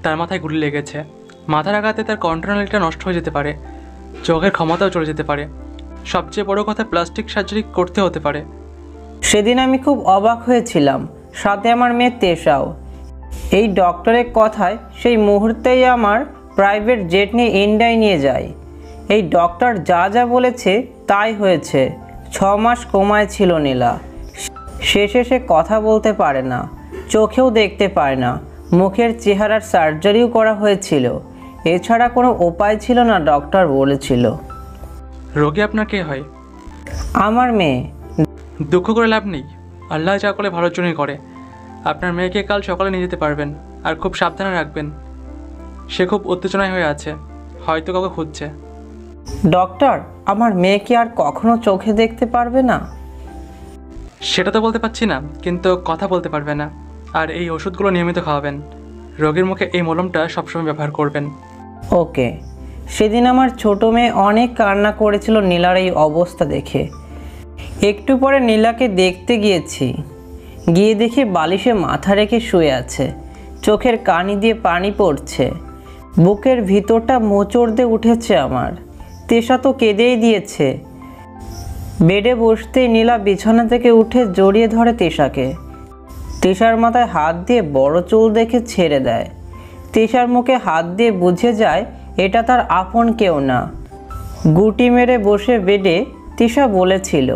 তার মাথায় গুলি লেগেছে। মাথার আঘাতে তার কন্ট্রোলটা নষ্ট হয়ে যেতে পারে, চোখের ক্ষমতাও চলে যেতে পারে। সবচেয়ে বড় কথা, প্লাস্টিক সার্জারি করতে হতে পারে। সেদিন আমি খুব অবাক হয়েছিলাম, সাথে আমার মেয়ে তেশাও। এই ডক্টরের কথায় সেই মুহূর্তেই আমার প্রাইভেট জেট নিয়ে ইন্ডিয়ায় নিয়ে যায়। এই ডক্টর যা যা বলেছে তাই হয়েছে। 6 মাস কোমায় ছিল নীলা। শেষে সে কথা বলতে পারে না, চোখেও দেখতে পায় না, মুখের চেহারার সার্জারিও করা হয়েছিল। এছাড়া কোনো উপায় ছিল না, ডক্টর বলেছিল। রোগী আপনার কে হয়? আমার মেয়ে। দুঃখ করে লাভ নেই, আল্লাহ যা করে ভালোর জন্যই করে। আপনার মেয়েকে কাল সকালে নিয়ে যেতে পারবেন, আর খুব সাবধানে রাখবেন। সে খুব উত্তেজনায় হয়ে আছে, হয়তো কাউকে খুঁজছে। ডক্টর, আমার মেয়ে কি আর কখনো চোখে দেখতে পারবে না? সেটা তো বলতে পারছি না, কিন্তু কথা বলতে পারবে না। আর এই ওষুধগুলো নিয়মিত খাওয়াবেন। রোগীর মুখে এই মলমটা সবসময় ব্যবহার করবেন। ওকে। সেদিন আমার ছোট মেয়ে অনেক কান্না করেছিল নীলার এই অবস্থা দেখে। একটু পরে নীলাকে দেখতে গিয়েছি, গিয়ে দেখি বালিশে মাথা রেখে শুয়ে আছে, চোখের কানি দিয়ে পানি পড়ছে, বুকের ভিতরটা মোচড় দিয়ে উঠেছে আমার। তেশা তো কেঁদেই দিয়েছে। বেডে বসতেই নীলা বিছানা থেকে উঠে জড়িয়ে ধরে তেশাকে। তেশার মাথায় হাত দিয়ে বড় চুল দেখে ছেড়ে দেয়। তেশার মুখে হাত দিয়ে বুঝে যায় এটা তার আপন কেউ না। গুটি মেরে বসে বেডে তেশা বলেছিল,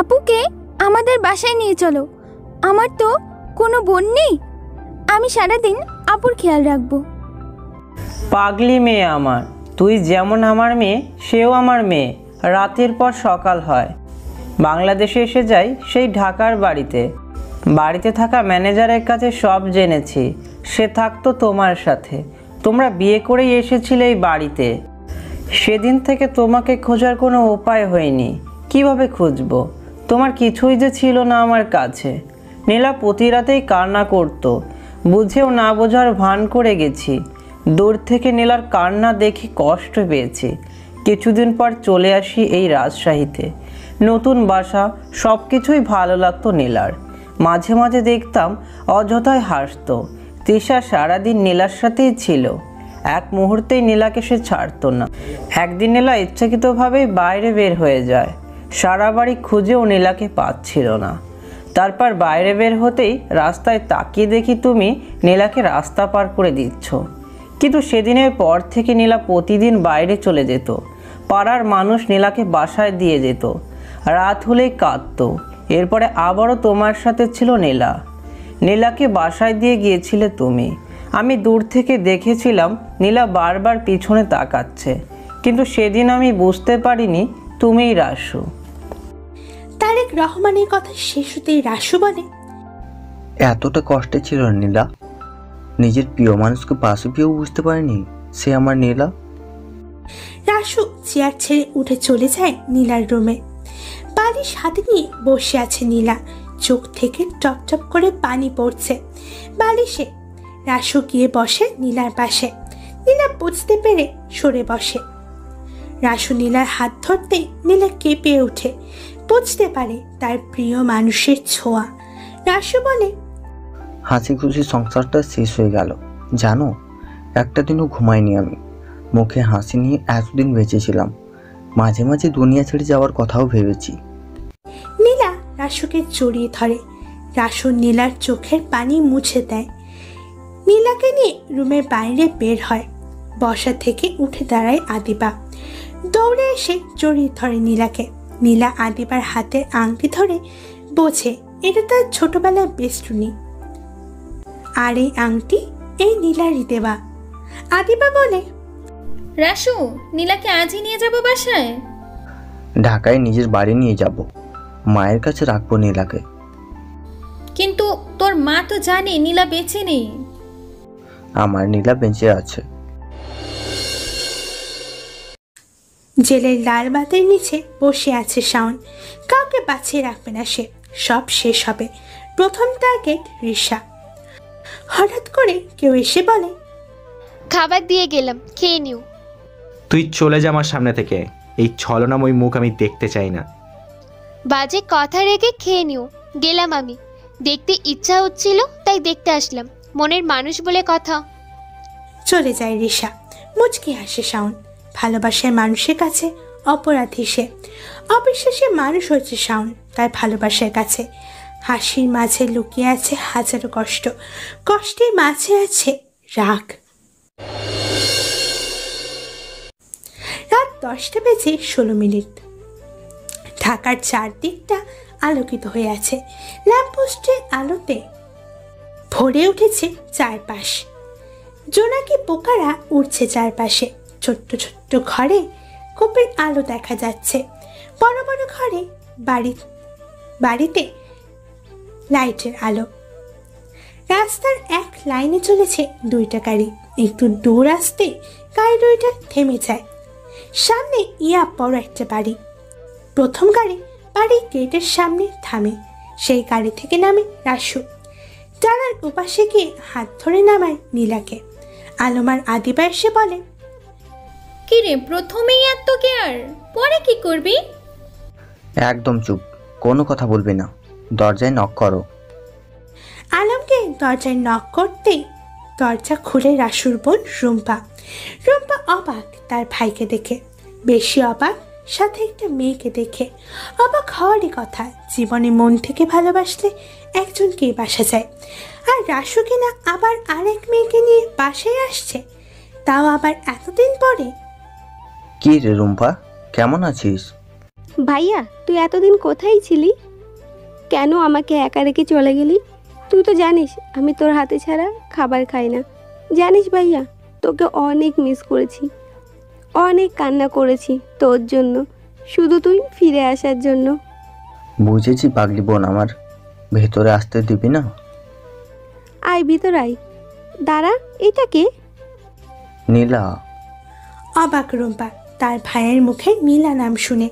আপুকে আমাদের বাসায় নিয়ে চলো, আমার তো কোনো বোন নেই, আমি সারাদিন আপুর খেয়াল রাখবো। পাগলি মেয়ে আমার, তুই যেমন আমার মেয়ে সেও আমার মেয়ে। রাতের পর সকাল হয়, বাংলাদেশে এসে যাই সেই ঢাকার বাড়িতে থাকা ম্যানেজারের কাছে সব জেনেছি। সে থাকতো তোমার সাথে, তোমরা বিয়ে করেই এসেছিলে এই বাড়িতে। সেদিন থেকে তোমাকে খোঁজার কোনো উপায় হয়নি। কিভাবে খুঁজবো? তোমার কিছুই যে ছিল না আমার কাছে। নীলা প্রতি রাতেই কান্না করতো, বুঝেও না বোঝার ভান করে গেছি। দূর থেকে নীলার কান্না দেখে কষ্ট পেয়েছি। কিছুদিন পর চলে আসি এই রাজশাহীতে। নতুন বাসা, সব কিছুই ভালো লাগতো নীলার। মাঝে মাঝে দেখতাম অযথায় হাসতো। তৃষা সারাদিন নীলার সাথেই ছিল, এক মুহূর্তেই নীলাকে সে ছাড়তো না। একদিন নীলা ইচ্ছাকৃতভাবেই বাইরে বের হয়ে যায়। সারা বাড়ি খুঁজেও নীলাকে পাচ্ছিল না। তারপর বাইরে বের হতেই রাস্তায় তাকিয়ে দেখি তুমি নীলাকে রাস্তা পার করে দিচ্ছ। কিন্তু সেদিনের পর থেকে নীলা প্রতিদিন বাইরে চলে যেত। পাড়ার মানুষ নীলাকে বাসায় দিয়ে যেত। রাত হলেই কাঁদতো। এরপরে আবারও তোমার সাথে ছিল নীলা। নীলাকে বাসায় দিয়ে গিয়েছিলে তুমি। আমি দূর থেকে দেখেছিলাম নীলা বারবার পিছনে তাকাচ্ছে, কিন্তু সেদিন আমি বুঝতে পারিনি তুমিই রাসু। তারেক রহমানের কথা শেষ হতেই রাসু বলে, এতটা কষ্টে ছিল নীলা, নিজের প্রিয় মানুষকে পাশে পেয়েও বুঝতে পারেনি সে আমার নীলা। রাসু চেয়ার ছেড়ে উঠে চলে যায় নীলার রুমে। বালিশ হাতে নিয়ে বসে আছে নীলা, চোখ থেকে টপ টপ করে পানি পড়ছে বালিশে। রাসু গিয়ে বসে নীলার পাশে। নীলা বুঝতে পেরে সরে বসে। রাসু নীলার হাত ধরতে নীলা কেঁপে ওঠে, বুঝতে পারে তার প্রিয় মানুষের ছোঁয়া। রাসু বলে, হাসি খুশি সংসারটা শেষ হয়ে গেল জানো। একটা দিনও ঘুমাইনি আমি, মুখে হাসি নিয়ে এতদিন বেঁচেছিলাম। মাঝে মাঝে দুনিয়া ছেড়ে যাওয়ার কথাও ভেবেছি। নীলা রাসুকে জড়িয়ে ধরে। রাসু নীলার চোখের পানি মুছে দেয়। নীলাকে নিয়ে রুমের বাইরে বের হয়। বসা থেকে উঠে দাঁড়ায় আদিবা, দৌড়ে এসে জড়িয়ে ধরে নীলাকে। নীলা আদিবার হাতের আংটি ধরে বোঝে এটা তার ছোটবেলার বেষ্টনী। আর এই আংটি এই নীলারই দেওয়া। আদিবা বলে, রাসু, নীলাকে আজই নিয়ে যাব বাসায়? ঢাকায় নিজের বাড়ি নিয়ে যাব, মায়ের কাছে রাখবো নীলাকে। কিন্তু তোর মা তো জানে নীলা বেঁচে নেই। আমার নীলা বেঁচে আছে। জেলের লাল বাতের নিচে বসে আছে শাওন। কাউকে বাঁচিয়ে রাখবে না সে, সব শেষ হবে। প্রথম টার্গেট রিশা। হঠাৎ করে কেউ এসে বলে, খাবার দিয়ে গেলাম, খেয়ে নিও। তুই চলে যা আমার সামনে থেকে, এই ছলনাময় মুখ আমি দেখতে চাই না। বাজে কথা রেখে খেয়ে নিও। গেলাম আমি, দেখতে ইচ্ছা হচ্ছিল তাই দেখতে আসলাম, মনের মানুষ বলে কথা। চলে যায় রিশা। মুচকি হাসে শাওন। ভালোবাসার মানুষের কাছে অপরাধী সে। অবিশ্বাসী মানুষ হয়েছে শাওন তার ভালোবাসার কাছে। হাসির মাঝে লুকিয়ে আছে হাজারো কষ্ট, কষ্টের মাঝে আছে রাগ। রাত 10:16। ঢাকার চারদিকটা আলোকিত হয়ে আছে। ল্যাম্পপোস্টের আলোতে ভরে উঠেছে চারপাশ। জোনাকি পোকারা উড়ছে চারপাশে। ছোট্ট ছোট্ট ঘরে কোপের আলো দেখা যাচ্ছে। বড় বড় ঘরে বাড়িতে লাইটের আলো। রাস্তার এক লাইনে চলেছে দুইটা গাড়ি। একটু দূর আসতে গাড়ি দুইটা থেমে যায়। সামনে বড় একটা বাড়ি। প্রথম গাড়ি বাড়ির গেটের সামনে থামে। সেই গাড়ি থেকে নামে রাসু। জানার উপাসে গিয়ে হাত ধরে নামায় নীলাকে। আলমার আদিবা এসে বলে, কিরে প্রথমেই এত কেয়ার, পরে কি করবি? একদম চুপ, কোনো কথা বলবি না। দরজায় নক করো। আলমকে দরজায় নক করতেই দরজা খুলে রাসুর বোন রুম্পা। রুম্পা অবাক তার ভাইকে দেখে, বেশি অবাক সাথে একটা মেয়েকে দেখে। অবাক হওয়ারই কথা, জীবনে মন থেকে ভালোবাসলে একজনকেই বাসা যায়। আর রাসু কিনা আবার আরেক মেয়েকে নিয়ে বাসায় আসছে, তাও আবার এতদিন পরে। কি রে রুম্পা, কেমন আছিস? ভাইয়া তুই এতদিন কোথায় ছিলি? কেন আমাকে একা রেখে চলে গেলি? তুই তো জানিস আমি তোর হাতে ছাড়া খাবার খাই না। জানিস ভাইয়া, তোকে অনেক মিস করেছি, অনেক কান্না করেছি তোর জন্য, শুধু তুই ফিরে আসার জন্য। বুঝেছি পাগলি বোন আমার, ভেতরে আসতে দিবি না? আয় ভিতর আয়। দাঁড়া, এটা কে? নীলা। অবাক রুম্পা তার ভাইয়ের মুখে নীলা নাম শুনে।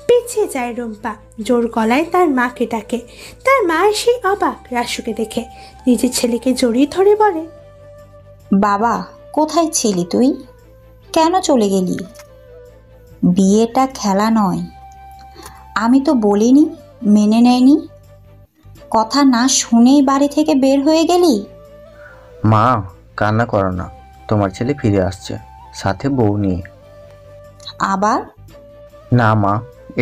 পিছিয়ে যায় রুম্পা, জোর গলায় তার মাকে ডাকে। তার মা সেই অবাক রাসুকে দেখে, নিজের ছেলেকে জড়িয়ে ধরে বলে, বাবা কোথায় ছিলি তুই? কেন চলে গেলি? বিয়েটা খেলা নয়। আমি তো বলিনি, মেনে নেয়নি। কথা না শুনেই বাড়ি থেকে বের হয়ে গেলি। মা কান্না করো না, তোমার ছেলে ফিরে আসছে, সাথে বউ নিয়ে। আবার? না মা,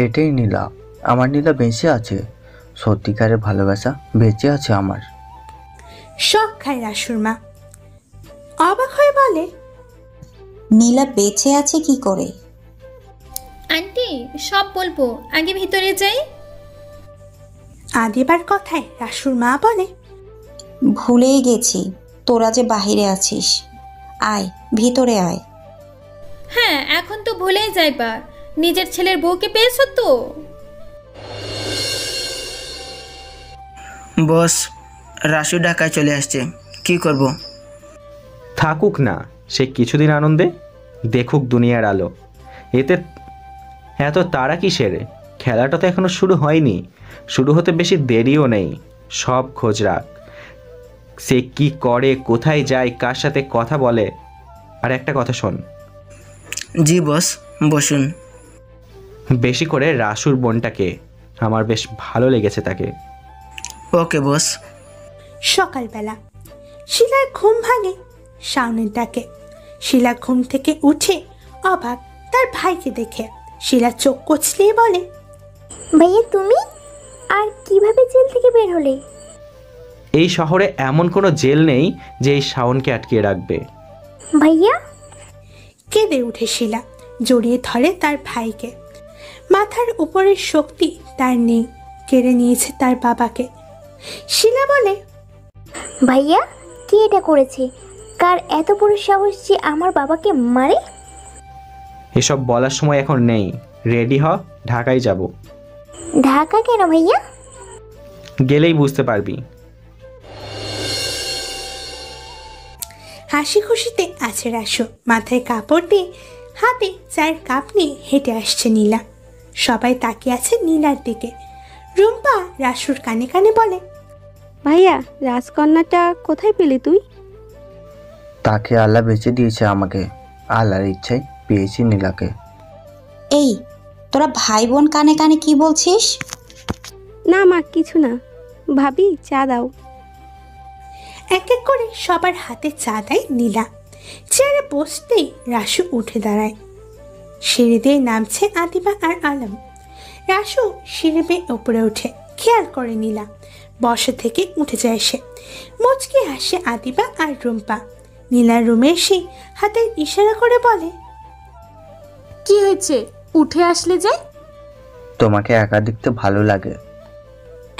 এটাই নীলা। আমার নীলা বেঁচে আছে, সত্যিকারের ভালোবাসা বেঁচে আছে আমার। শখ খায় রাসুর মা, অবাক হয়ে বলে, নীলা বেঁচে আছে কি করে? আন্টি সব বলবো, আগে ভিতরে যাই। আদিবার কথায় রাসুর মা বলে, ভুলেই গেছি তোরা যে বাহিরে আছিস। আয় ভিতরে আয়। হ্যাঁ এখন তো ভুলেই যাইবা, নিজের ছেলের বউকে পেয়েছো তো। বস, রাসু ঢাকায় চলে আসছে, কি করব? থাকুক না, সে কিছুদিন আনন্দে দেখুক দুনিয়ার আলো। এতে এত তারা কিসের? খেলাটা তো এখনো শুরু হয়নি, শুরু হতে বেশি দেরিও নেই। সব খোঁজ রাখ, সে কি করে, কোথায় যায়, কার সাথে কথা বলে। আর একটা কথা শোন। জি বস, বসুন। বেশি করে রাসুর বোনটাকে, আমার বেশ ভালো লেগেছে তাকে। ওকে বস। সকালবেলা শিলার ঘুম ভাঙে শাওনের ডাকে। শিলা ঘুম থেকে উঠে অবাক তার ভাইকে দেখে। শিলা চোখ কচলিয়ে বলে, ভাইয়া তুমি আর কিভাবে জেল থেকে বের হলে? এই শহরে এমন কোনো জেল নেই যে এই শাওনকে আটকিয়ে রাখবে। ভাইয়া? কেঁদে উঠে শিলা, জড়িয়ে ধরে তার ভাইকে। মাথার উপরের শক্তি তার নেই, কেড়ে নিয়েছে তার বাবাকে। শিলা বলে, ভাইয়া কে এটা করেছে? কার এত বড় সাহস যে আমার বাবাকে মারে? এসব বলার সময় এখন নেই, রেডি হ, ঢাকায় যাব। ঢাকা কেন ভাইয়া? গেলেই বুঝতে পারবি। হাসি খুশিতে আছে রাসু। মাথায় কাপড় দিয়ে হাতে চায়ের কাপ নিয়ে হেঁটে আসছে নীলা। সবাই তাকিয়ে আছে নীলার দিকে। রুম্পা রাসুর কানে কানে বলে, ভাইয়া রাজকন্যাটা কোথায় পেলি তুই? তাকে আল্লাহ বেঁচে দিয়েছে আমাকে, আল্লাহর ইচ্ছায় পেয়েছি নীলাকে। এই তোরা ভাই বোন কানে কানে কি বলছিস? না মা কিছু না। ভাবি চা দাও। এক এক করে সবার হাতে চা দেয় নীলা। চেয়ারে বসতেই রাসু উঠে দাঁড়ায়। সিঁড়ি দিয়ে নামছে আদিবা আর আলম। রাসু সিঁড়ি বেয়ে উপরে ওঠে, খেয়াল করে নীলা বসা থেকে উঠে যায় সে। মুচকি হাসে আদিবা আর রুম্পা। নীলার রুমে এসে হাতের ইশারা করে বলে, কি হয়েছে, উঠে আসলে যে? তোমাকে একা দেখতে ভালো লাগে।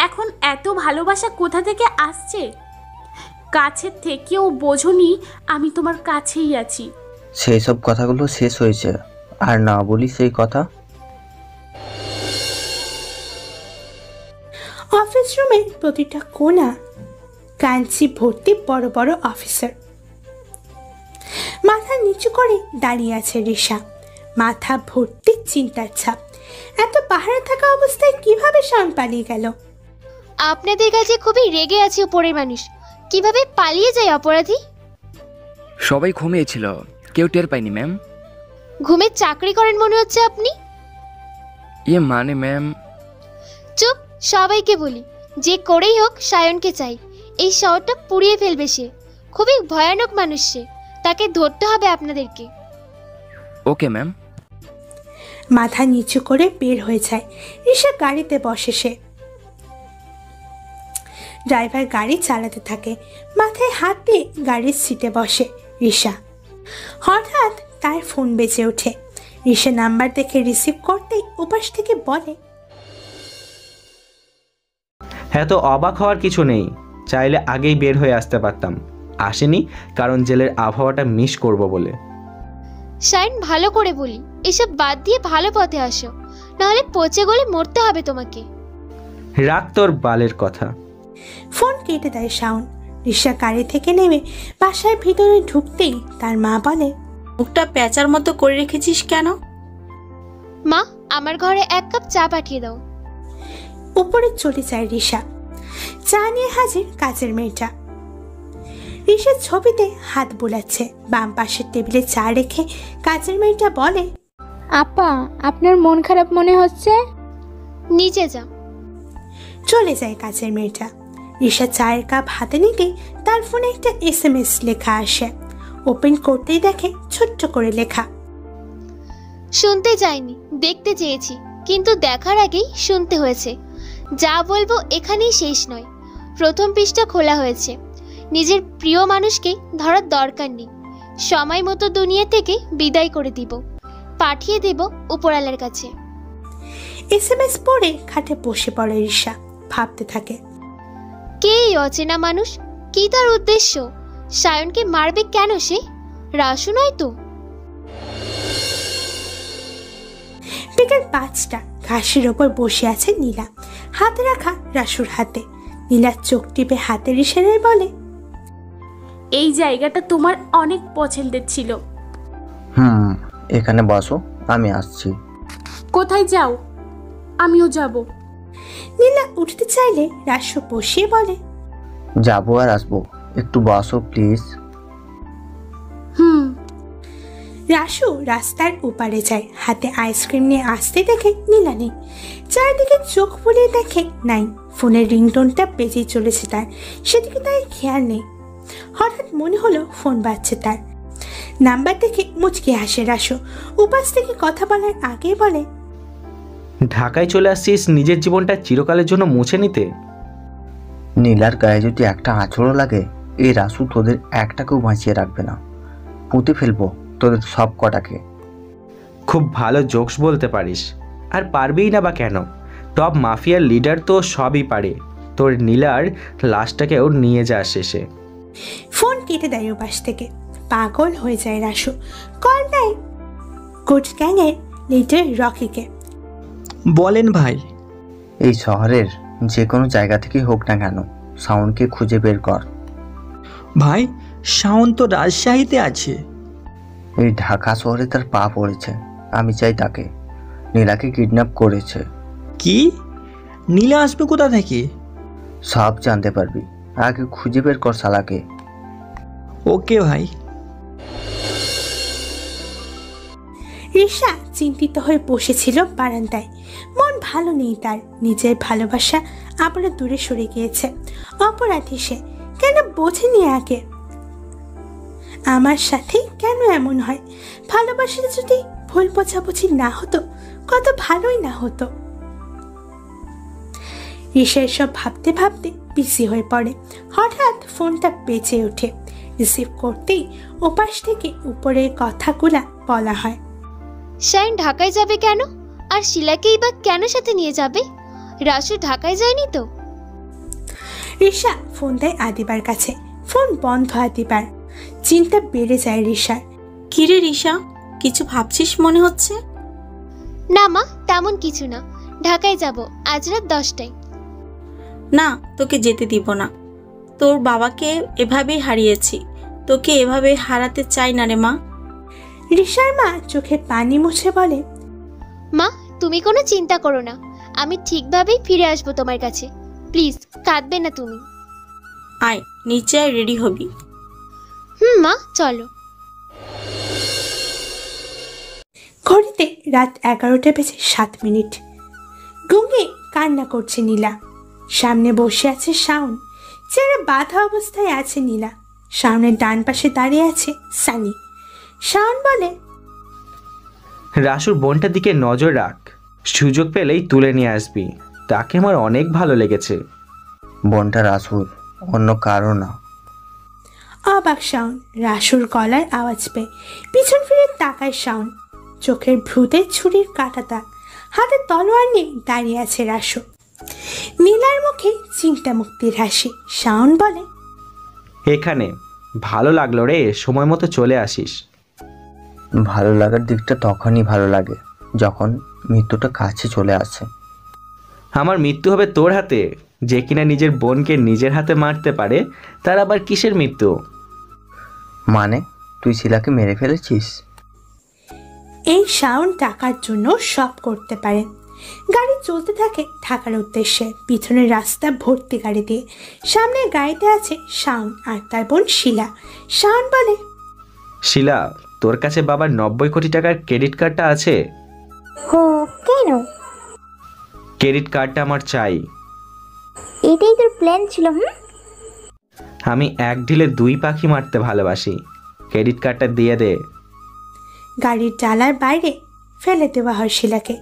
এখন এত ভালোবাসা কোথা থেকে আসছে? কাছের থেকেও বোঝনি আমি তোমার কাছেই আছি। সেই সব কথাগুলো শেষ হয়েছে, আর না বলি সেই কথা। অফিস রুমের প্রতিটা কোণা কাঞ্চি ভর্তি বড় বড় অফিসার। মাথা নিচু করে দাঁড়িয়ে আছে রিশা, মাথা ভর্তি চিন্তার ছাপ। এত পাহাড়ে থাকা অবস্থায় কিভাবে শাওন পালিয়ে গেল? আপনাদের কাছে খুবই রেগে আছে উপরের মানুষ, কিভাবে পালিয়ে যায় অপরাধী? সবাই ঘুমিয়েছিল, কেউ টের পায়নি ম্যাম। ঘুমে চাকরি করেন মনে হচ্ছে আপনি। মানে ম্যাম। চুপ, সবাইকে বলি যে করেই হোক সায়নকে চাই। এই শহরটা পুড়িয়ে ফেলবে সে, খুবই ভয়ানক মানুষ সে, তাকে ধরতে হবে আপনাদেরকে। Okay ma'am. মাথা নিচু করে বের হয়ে যায় রিশা। গাড়িতে বসে সে। ড্রাইভার গাড়ি চালাতে থাকে, মাথায় হাত দিয়ে গাড়ির সিটে বসে রিশা। হঠাৎ তার ফোন বেজে ওঠে। রিশা নাম্বার দেখে রিসিভ করতেই উপাস থেকে বলে, হ্যাঁ, তো অবাক হওয়ার কিছু নেই, চাইলে আগেই বের হয়ে আসতে পারতাম, আসেনি কারণ জেলের আবহাওয়াটা মিস করব বলে। শাইন, ভালো করে বলি, এসব বাদ দিয়ে ভালো পথে আসো, নাহলে পচে গলে মরতে হবে তোমাকে। রাখ তোর বালের কথা। ফোন কেটে দেয় শাওন। রিশা গাড়ি থেকে নেমে বাসার ভিতরে ঢুকতেই তার মা বলে, মুখটা প্যাঁচার মতো করে রেখেছিস কেন? মা, আমার ঘরে 1 কাপ চা পাঠিয়ে দাও। উপরে চলে যায় রিশা। চা নিয়ে হাজির কাজের মেয়েটা। রিশার ছবিতে হাত বোলাচ্ছে। বাম পাশের টেবিলে চা রেখে কাজের মেয়েটা বলে, আপা, আপনার মন খারাপ মনে হচ্ছে? নিচে যা। চলে যায় কাজের মেয়েটা। রিশা চায়ের কাপ হাতে নিতেই তার ফোনে একটা SMS লেখা আসে। ওপেন করতেই দেখে ছোট্ট করে লেখা, শুনতে চাইনি, দেখতে চেয়েছি, কিন্তু দেখার আগেই শুনতে হয়েছে। যা বলবো এখানেই শেষ নয়। প্রথম পৃষ্ঠা খোলা হয়েছে। নিজের প্রিয় মানুষকে ধরার দরকার নেই, সময় মতো দুনিয়া থেকে বিদায় করে দিব, পাঠিয়ে দেব উপরালার কাছে। SMS পড়ে খাটে বসে পড়ে রিশা। ভাবতে থাকে, কে এই অচেনা মানুষ? কি তার উদ্দেশ্য? সায়নকে মারবে কেন সে? রাসু নয় তো? বিকেল 5টা। ঘাসের ওপর বসে আছে নীলা, হাতে রাখা রাসুর হাতে। নীলা চোখ টিপে হাতের ইশারায় বলে, এই জায়গাটা তোমার অনেক পছন্দের ছিল। এখানে বসো, আমি আসছি। কোথায় যাও? আমিও যাব। নীলা উঠতে চাইলে রাসু বসিয়ে বলে, যাবো আর আসবো, একটু বসো প্লিজ। রাসু রাস্তার ওপারে যায়। হাতে আইসক্রিম নিয়ে আসতে দেখে নীলা নেই। চারিদিকে চোখ বুলিয়ে দেখে নাই। ফোনের রিংটোনটা বেজেই চলেছে তার, সেদিকে তার খেয়াল নেই। হঠাৎ মনে হলো ফোন বাজছে তার। নাম্বার দেখে মুচকি হাসে রাসু। উপাস থেকে কথা বলার আগে বলে, ঢাকায় চলে আসছিস নিজের জীবনটা চিরকালের জন্য মুছে নিতে? নীলার গায়ে যদি একটা আঁচড়ও লাগে, এই রাসু তোদের একটাকেও বাঁচিয়ে রাখবে না। পুঁতে ফেলবো তোদের সব কটাকে। খুব ভালো জোকস বলতে পারিস, আর পারবেই না বা কেন? টপ মাফিয়ার লিডার তো সবই পারে। তোর নীলার লাশটাকেও নিয়ে যা শেষে। ফোন কেটে দেয় উপাস থেকে। পাগল হয়ে যায় রাসু। কল দেয় গুড গ্যাংয়ের লিডার রকিকে। বলেন ভাই। এই শহরের যে কোনো জায়গা থেকে হোক না কেন, শাওনকে খুঁজে বের কর। ভাই, শাওন তো রাজশাহীতে আছে। এই ঢাকা শহরে তার পা পড়েছে। আমি চাই তাকে। নীলাকে কিডন্যাপ করেছে। কি? নীলা আসবে কোথা থেকে? সব জানতে পারবি, আগে খুঁজে বের কর শালাকে। ওকে ভাই। রিশা চিন্তিত হয়ে বসেছিল বারান্দায়। মন ভালো নেই তার। নিজের ভালোবাসা আবারও দূরে সরে গিয়েছে। অপরাধী সে। কেন বোঝেনি আগে? আমার সাথে কেন এমন হয়? ভালোবাসা যদি ভুল বোঝাবুঝি না হতো, কত ভালোই না হতো। রিসা এসব ভাবতে ভাবতে বিজি হয়ে পড়ে। হঠাৎ ফোনটা বেজে ওঠে। রিসিভ করতেই ওপাশ থেকে উপরের কথাগুলা বলা হয়। শাইন ঢাকায় যাবে কেন? আর শিলাকেই বা কেন সাথে নিয়ে যাবে? রাসু ঢাকায় যায়নি তো? রিসা ফোন দেয় আদিবার কাছে। ফোন বন্ধ আদিবার। চিন্তা বেড়ে যায় রিসার। কিরে রিসা, কিছু ভাবছিস মনে হচ্ছে? না মা, তেমন কিছু না। ঢাকায় যাব আজ রাত 10টায়। না, তোকে যেতে দিব না। তোর বাবাকে এভাবেই হারিয়েছি, তোকে এভাবে হারাতে চাই না রে মা। রিসার মা চোখে পানি মুছে বলে, মা তুমি কোনো চিন্তা করো না, আমি ঠিকভাবেই ফিরে আসবো তোমার কাছে। প্লিজ কাঁদবে না তুমি। আয় নিচে আয়, রেডি হবি। মা চলো। ঘড়িতে রাত 11:07। গুঙ্গে কান্না করছে নীলা। সামনে বসে আছে শাওন। চেহারা বাঁধা অবস্থায় আছে নীলা। শাওনের ডান পাশে দাঁড়িয়ে আছে সানি। শাওন বলে, রাসুর বোনটার দিকে নজর রাখ, সুযোগ পেলেই তুলে নিয়ে আসবি। তাকে আমার অনেক ভালো লেগেছে। বোনটা রাসুর, অন্য কারো না। অবাক শাওন রাসুর গলার আওয়াজ পেয়ে পিছন ফিরে তাকায় শাওন। চোখের ভ্রুতে ছুরির কাটা দাগ, হাতে তলোয়ার নিয়ে দাঁড়িয়ে আছে রাসু। নীলার মুখে চিন্তা মুক্তির হাসি। শাওন বলে, এখানে ভালো লাগলো রে, সময় মতো চলে আসিস। ভালো লাগার দিকটা তখনই ভালো লাগে যখন মৃত্যুটা কাছে চলে আসে। আমার মৃত্যু হবে তোর হাতে? যে কিনা নিজের বোনকে নিজের হাতে মারতে পারে, তার আবার কিসের মৃত্যু? মানে তুই শিলাকে মেরে ফেলেছিস? এই শাওন টাকার জন্য সব করতে পারে। গাড়ি চলতে থাকে ঢাকার উদ্দেশ্যে। পিছনের রাস্তা ভর্তি গাড়ি দিয়ে। সামনে গাড়িতে আছে শাওন আর তার বোন শিলা। শাওন বলে, শিলা, তোর কাছে বাবার 90 কোটি টাকার ক্রেডিট কার্ডটা আছে? কেন? ক্রেডিট কার্ডটা আমার চাই। এটাই তোর প্ল্যান ছিল? আমি এক ঢিলে 2 পাখি মারতে ভালোবাসি। ক্রেডিট কার্ডটা দিয়ে দে। গাড়ির ডালার বাইরে ফেলে দেওয়া হয় শিলাকে।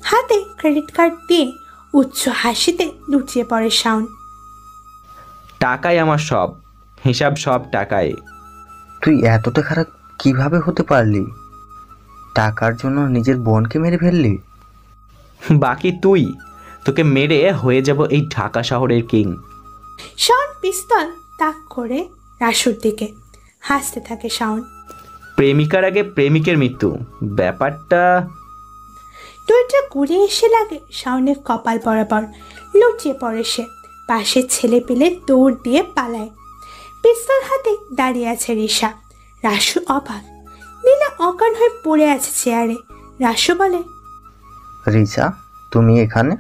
হাতে ক্রেডিট কার্ড দিয়ে উচ্চ হাসিতে লুটিয়ে পড়ে শাওন। টাকাই আমার সব, হিসাব সব টাকায়। তুই এতটা খারাপ কিভাবে হতে পারলি? টাকার জন্য নিজের বোনকে মেরে ফেললি? বাকি তুই, তোকে মেরে হয়ে যাব এই ঢাকা শহরের কিং। শাওন পিস্তল তাক করে রাসুর দিকে। হাসতে থাকে শাওন। প্রেমিকার আগে প্রেমিকের মৃত্যু, ব্যাপারটা। দুইটা গুলি এসে লাগে শাওনের কপাল বরাবর। লুটিয়ে পড়ে সে। পাশে ছেলে পেলে দৌড় দিয়ে পালায়। পিস্তল হাতে দাঁড়িয়ে আছে রিসা। রাসু অবাক। নীলা অজ্ঞান হয়ে পড়ে আছে চেয়ারে। রাসু বলে, রিসা তুমি এখানে?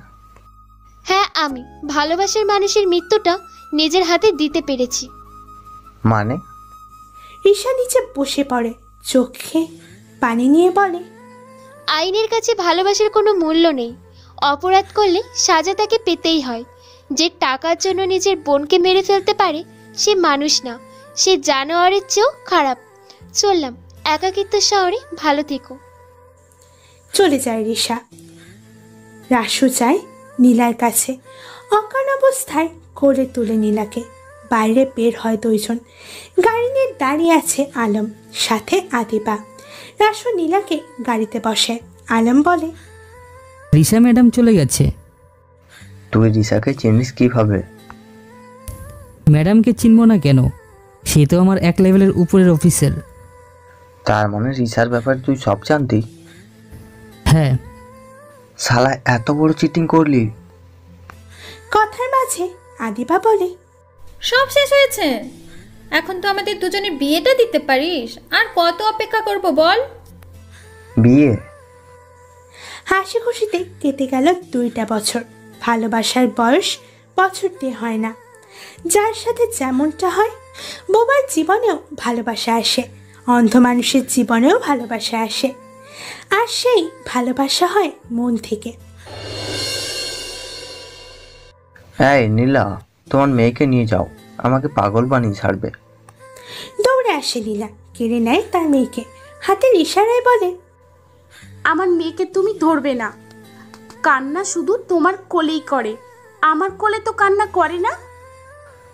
হ্যাঁ, আমি ভালোবাসার মানুষের মৃত্যুটা নিজের হাতে দিতে পেরেছি। মানে? রিসা নিচে বসে পড়ে, চোখে পানি নিয়ে বলে, আইনের কাছে ভালোবাসার কোনো মূল্য নেই। অপরাধ করলে সাজা তাকে পেতেই হয়। যে টাকার জন্য নিজের বোনকে মেরে ফেলতে পারে সে মানুষ না, সে জানোয়ারের চেয়েও খারাপ। চললাম, একাকিত্ব শহরে ভালো থেকো। চলে যায় রিসা। রাসু যায় নীলার কাছে। অজ্ঞান অবস্থায় কোলে তুলে নীলাকে। বাইরে বের হয় দুইজন। গাড়ি নিয়ে দাঁড়িয়ে আছে আলম, সাথে আদিবা। রাসু নীলাকে গাড়িতে বসে। আলম বলে, রিসা ম্যাডাম চলে গেছে। তুই রিসাকে চিনিস কিভাবে? ম্যাডামকে চিনব না কেন? সে তো আমার 1 লেভেলের উপরের অফিসার। তার মানে রিসার ব্যাপারে তুই সব জানতি? হ্যাঁ। শালা এত বড় চিটিং করলি? কথার মাঝে আদিবা বলে, সব শেষ হয়েছে, এখন তো আমাদের দুজনের বিয়েটা দিতে পারিস। আর কত অপেক্ষা করব বল? বিয়ে? হাসি খুশিতে কেটে গেল 2টা বছর। ভালোবাসার বয়স বছর দিয়ে হয় না। যার সাথে যেমনটা হয়, বোবার জীবনেও ভালোবাসা আসে, অন্ধ মানুষের জীবনেও ভালোবাসা আসে। আর সেই ভালোবাসা হয় মন থেকে। এই নীলা, তোমার মেয়েকে নিয়ে যাও, আমাকে পাগল বানিয়ে ছাড়বে। দৌড়ে আসে নীলা, কেড়ে নেয় তার মেয়েকে। হাতের ইশারায় বলে, আমার মেয়েকে তুমি ধরবে না। কান্না শুধু তোমার কোলেই করে, আমার কোলে তো কান্না করে না।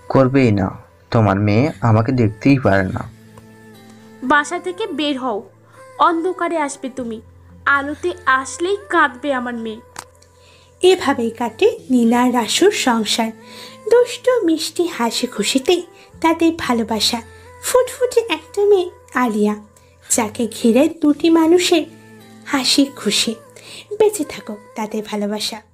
করবেই না, তোমার মেয়ে আমাকে দেখতেই পারে না। বাসা থেকে বের হও, অন্ধকারে আসবে তুমি, আলোতে আসলেই কাঁদবে আমার মেয়ে। এভাবেই কাটে নীলা আর রাসুর সংসার। দুষ্ট মিষ্টি হাসি খুশিতে তাদের ভালোবাসা। ফুটফুটে একটা মেয়ে আলিয়া, যাকে ঘিরে দুটি মানুষের হাসি খুশি। বেঁচে থাকো তাদের ভালোবাসা।